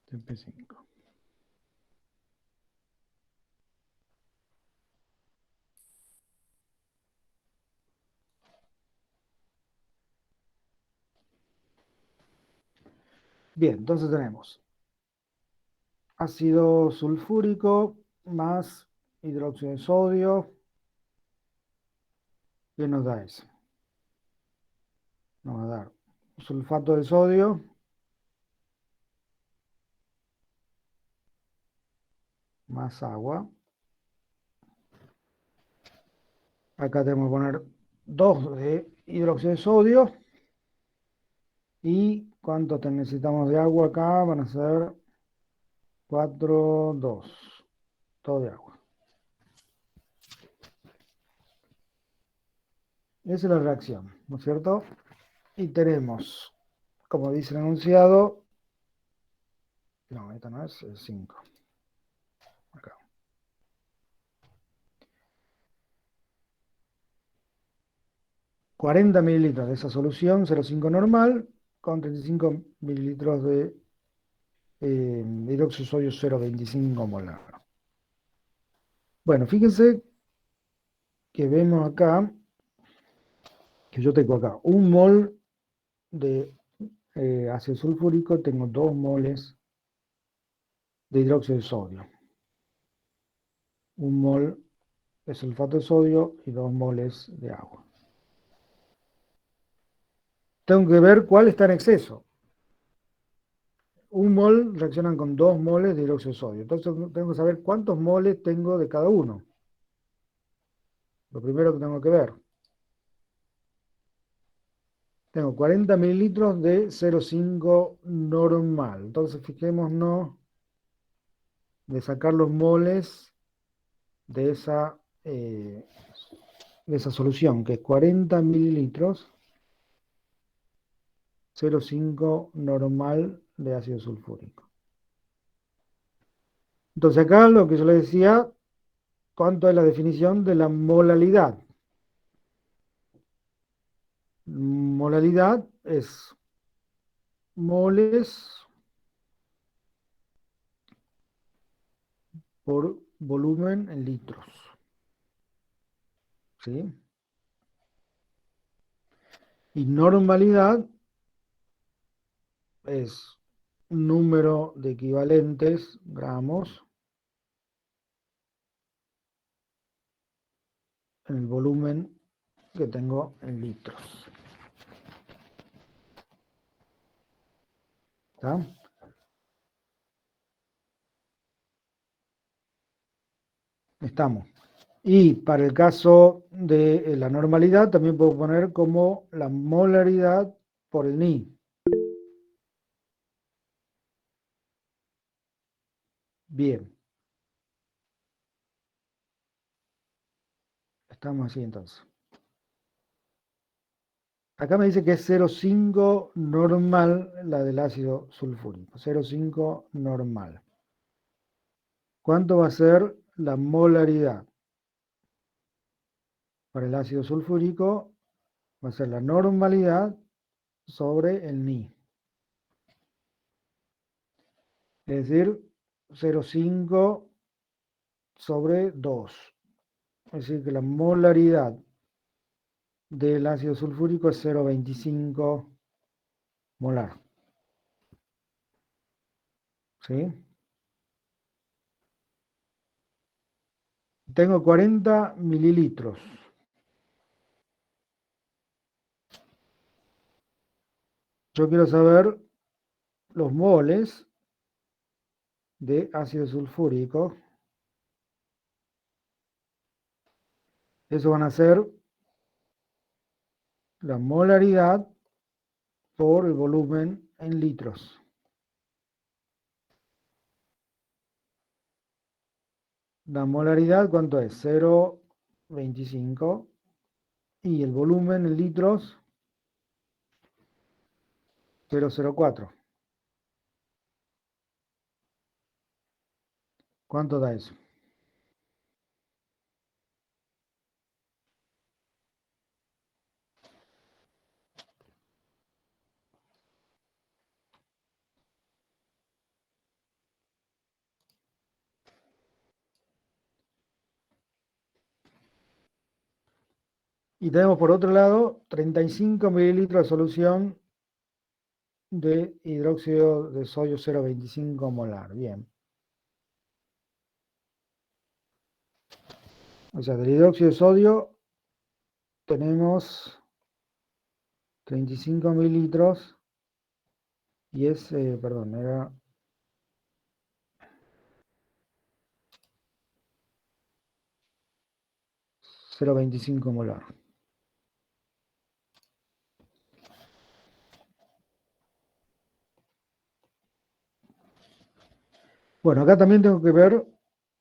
TP5. Bien, entonces tenemos ácido sulfúrico más hidróxido de sodio. ¿Qué nos da eso? Nos va a dar sulfato de sodio más agua. Acá tenemos que poner 2 de hidróxido de sodio. ¿Y cuánto necesitamos de agua acá? Van a ser 4, 2. Todo de agua. Esa es la reacción, ¿no es cierto? Y tenemos, como dice el enunciado, no, esta no es 5. Acá. $40 mililitros de esa solución 0,5 normal con 35 mililitros de hidróxido de sodio 0,25 molar. Bueno, fíjense que vemos acá, que yo tengo acá 1 mol de ácido sulfúrico, tengo 2 moles de hidróxido de sodio. 1 mol de sulfato de sodio y 2 moles de agua. Tengo que ver cuál está en exceso. 1 mol reaccionan con 2 moles de hidróxido de sodio. Entonces tengo que saber cuántos moles tengo de cada uno. Lo primero que tengo que ver. Tengo 40 mililitros de 0,5 normal. Entonces fijémonos de sacar los moles de esa solución, que es 40 mililitros 0,5 normal de ácido sulfúrico. Entonces acá lo que yo les decía, ¿cuánto es la definición de la molalidad? Molalidad es moles por volumen en litros. ¿Sí? Y normalidad es número de equivalentes, gramos, en el volumen que tengo en litros. ¿Está? Estamos. Y para el caso de la normalidad, también puedo poner como la molaridad por el Ni. Bien. Estamos así entonces. Acá me dice que es 0,5 normal la del ácido sulfúrico. 0,5 normal. ¿Cuánto va a ser la molaridad? Para el ácido sulfúrico va a ser la normalidad sobre el Ni. Es decir, 0,5 sobre 2. Es decir, que la molaridad del ácido sulfúrico es 0,25 molar. ¿Sí? Tengo 40 mililitros. Yo quiero saber los moles de ácido sulfúrico. Eso van a ser la molaridad por el volumen en litros. La molaridad, ¿cuánto es? 0,25. Y el volumen en litros, 0,04. ¿Cuánto da eso? Y tenemos por otro lado 35 mililitros de solución de hidróxido de sodio 0,25 molar. Bien. O sea, del hidróxido de sodio tenemos 35 mililitros y es, perdón, era 0,25 molar. Bueno, acá también tengo que ver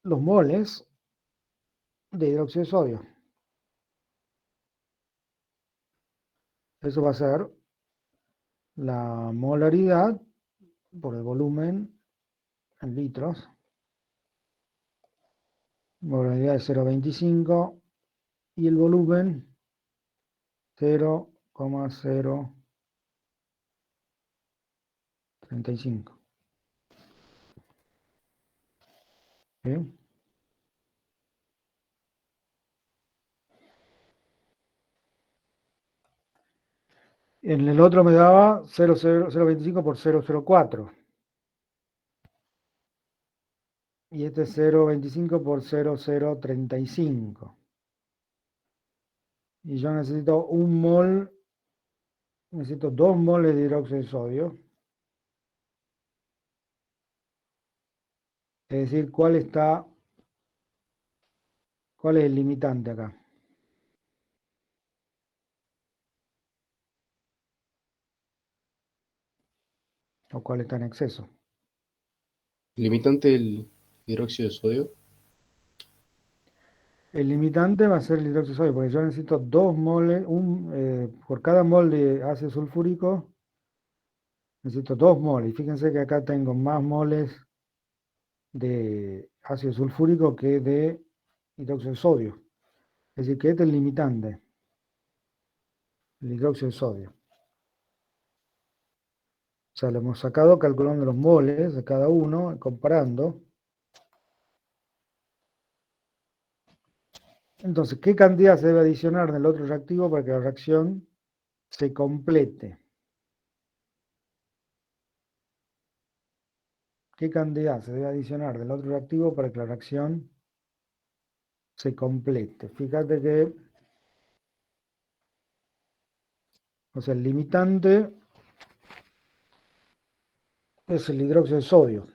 los moles de hidróxido de sodio. Eso va a ser la molaridad por el volumen en litros. Molaridad de 0,25 y el volumen 0,035. ¿Bien? En el otro me daba 0,025 por 0,04. Y este es 0,25 por 0,035. Y yo necesito un mol, necesito 2 moles de hidróxido de sodio. Es decir, ¿cuál es el limitante acá? ¿O cuál está en exceso? Limitante del hidróxido de sodio. El limitante va a ser el hidróxido de sodio, porque yo necesito 2 moles, por cada mol de ácido sulfúrico, necesito 2 moles. Y fíjense que acá tengo más moles de ácido sulfúrico que de hidróxido de sodio. Es decir, que este es el limitante, el hidróxido de sodio. O sea, lo hemos sacado calculando los moles de cada uno, comparando. Entonces, ¿qué cantidad se debe adicionar del otro reactivo para que la reacción se complete? ¿Qué cantidad se debe adicionar del otro reactivo para que la reacción se complete? Fíjate que, o sea, el limitante es el hidróxido de sodio.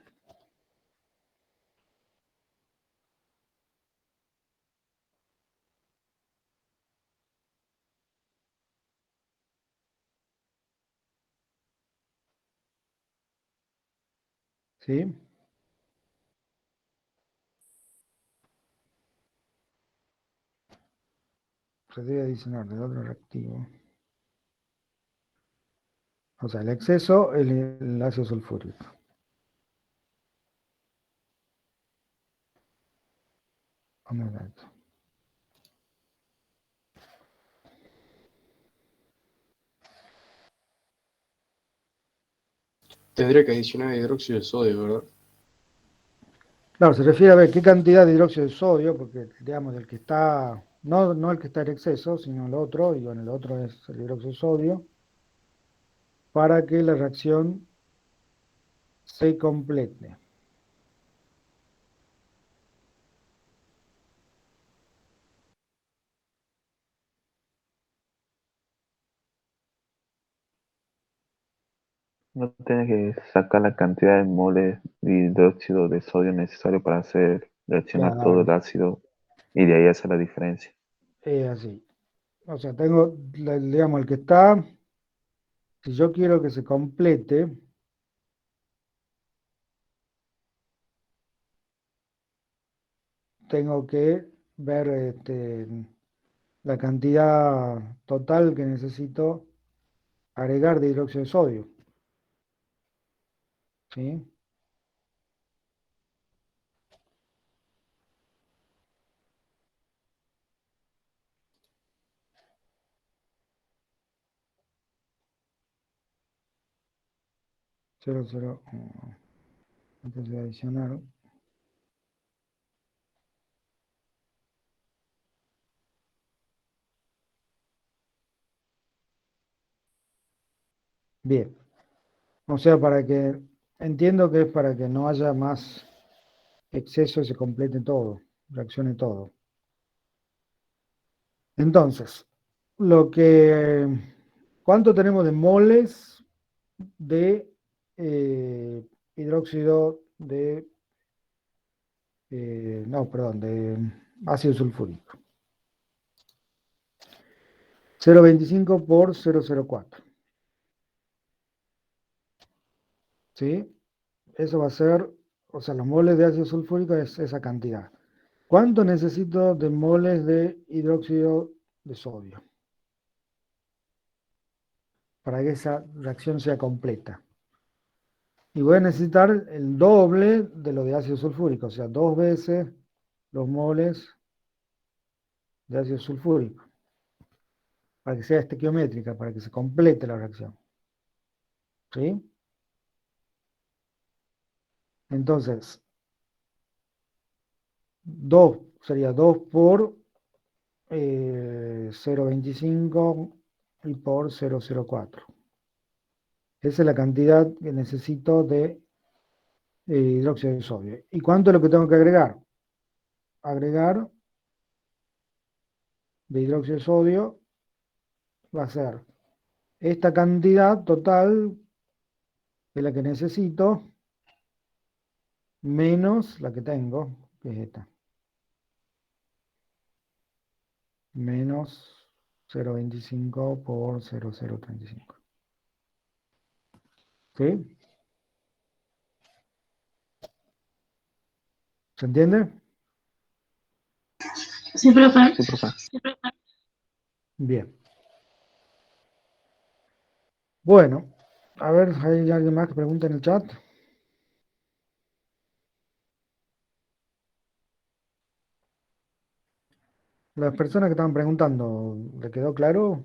¿Sí? Se debe adicionar del otro reactivo. O sea, el exceso, el ácido sulfúrico. Vamos a ver esto. Tendría que adicionar hidróxido de sodio, ¿verdad? Claro, se refiere a ver qué cantidad de hidróxido de sodio, porque digamos el que está, no el que está en exceso, sino el otro, y bueno, el otro es el hidróxido de sodio, para que la reacción se complete. No tienes que sacar la cantidad de moles de hidróxido de sodio necesario para hacer reaccionar todo el Claro, ácido y de ahí hacer la diferencia. es así. O sea, tengo, digamos, el que está, si yo quiero que se complete, tengo que ver la cantidad total que necesito agregar de hidróxido de sodio. ¿Sí? 0,0, antes de adicionar. Bien. O sea, entiendo que es para que no haya más exceso y se complete todo, reaccione todo. Entonces, ¿cuánto tenemos de moles de hidróxido de, no, perdón, de ácido sulfúrico? 0,25 por 0,04. ¿Sí? Eso va a ser, o sea, los moles de ácido sulfúrico es esa cantidad. ¿Cuánto necesito de moles de hidróxido de sodio para que esa reacción sea completa? Y voy a necesitar el doble de lo de ácido sulfúrico, o sea, 2 veces los moles de ácido sulfúrico, para que sea estequiométrica, para que se complete la reacción. ¿Sí? Entonces, 2 sería 2 por 0,25 y por 0,04. Esa es la cantidad que necesito de hidróxido de sodio. ¿Y cuánto es lo que tengo que agregar? Agregar de hidróxido de sodio va a ser esta cantidad total, que es la que necesito, menos la que tengo, que es esta. Menos 0,25 por 0,035. ¿Sí? ¿Se entiende? Sí, profe. Sí, profe. Bien. Bueno, a ver, ¿hay alguien más que pregunte en el chat? Las personas que estaban preguntando, ¿le quedó claro?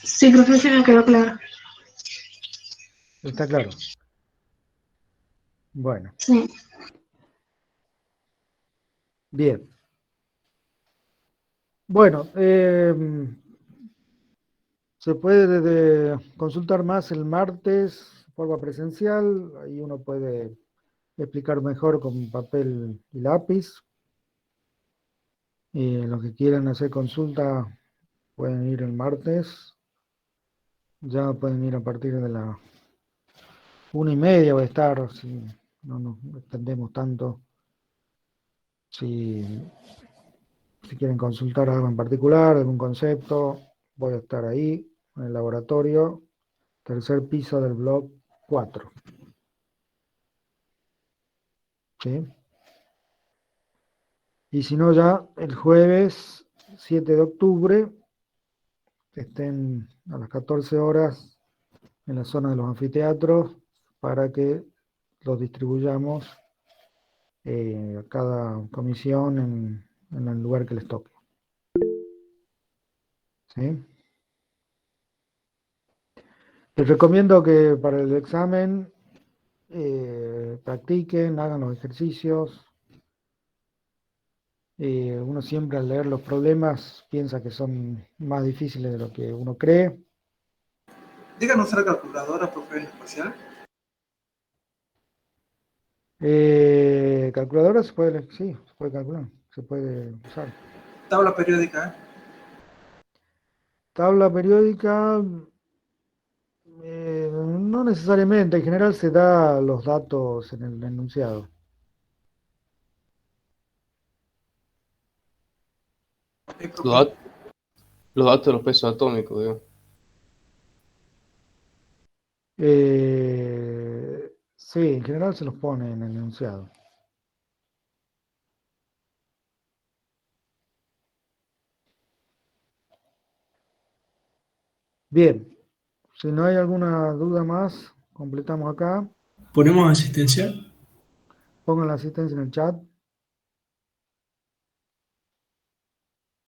Sí, profe, se me quedó claro. Está claro. Bueno, Sí. bien. Bueno, se puede consultar más el martes de forma presencial. Ahí uno puede explicar mejor con papel y lápiz. Los que quieran hacer consulta pueden ir el martes. Ya pueden ir a partir de la 1:30, voy a estar, si no nos extendemos tanto. Si quieren consultar algo en particular, algún concepto, voy a estar ahí en el laboratorio, tercer piso del block 4. ¿Sí? Y si no, ya el jueves 7 de octubre, que estén a las 14 horas en la zona de los anfiteatros para que los distribuyamos a cada comisión en el lugar que les toque. ¿Sí? Les recomiendo que para el examen practiquen, hagan los ejercicios. Uno siempre al leer los problemas piensa que son más difíciles de lo que uno cree. Díganos usar calculadora, profe, en espacial. Calculadora sí, se puede calcular, se puede usar. Tabla periódica, Tabla periódica, no necesariamente, en general se da los datos en el enunciado. ¿eh? Los, dat- los datos de los pesos atómicos, digo. Sí, en general se los pone en el enunciado. Bien, si no hay alguna duda más, completamos acá. ¿Ponemos asistencia? Pongan la asistencia en el chat.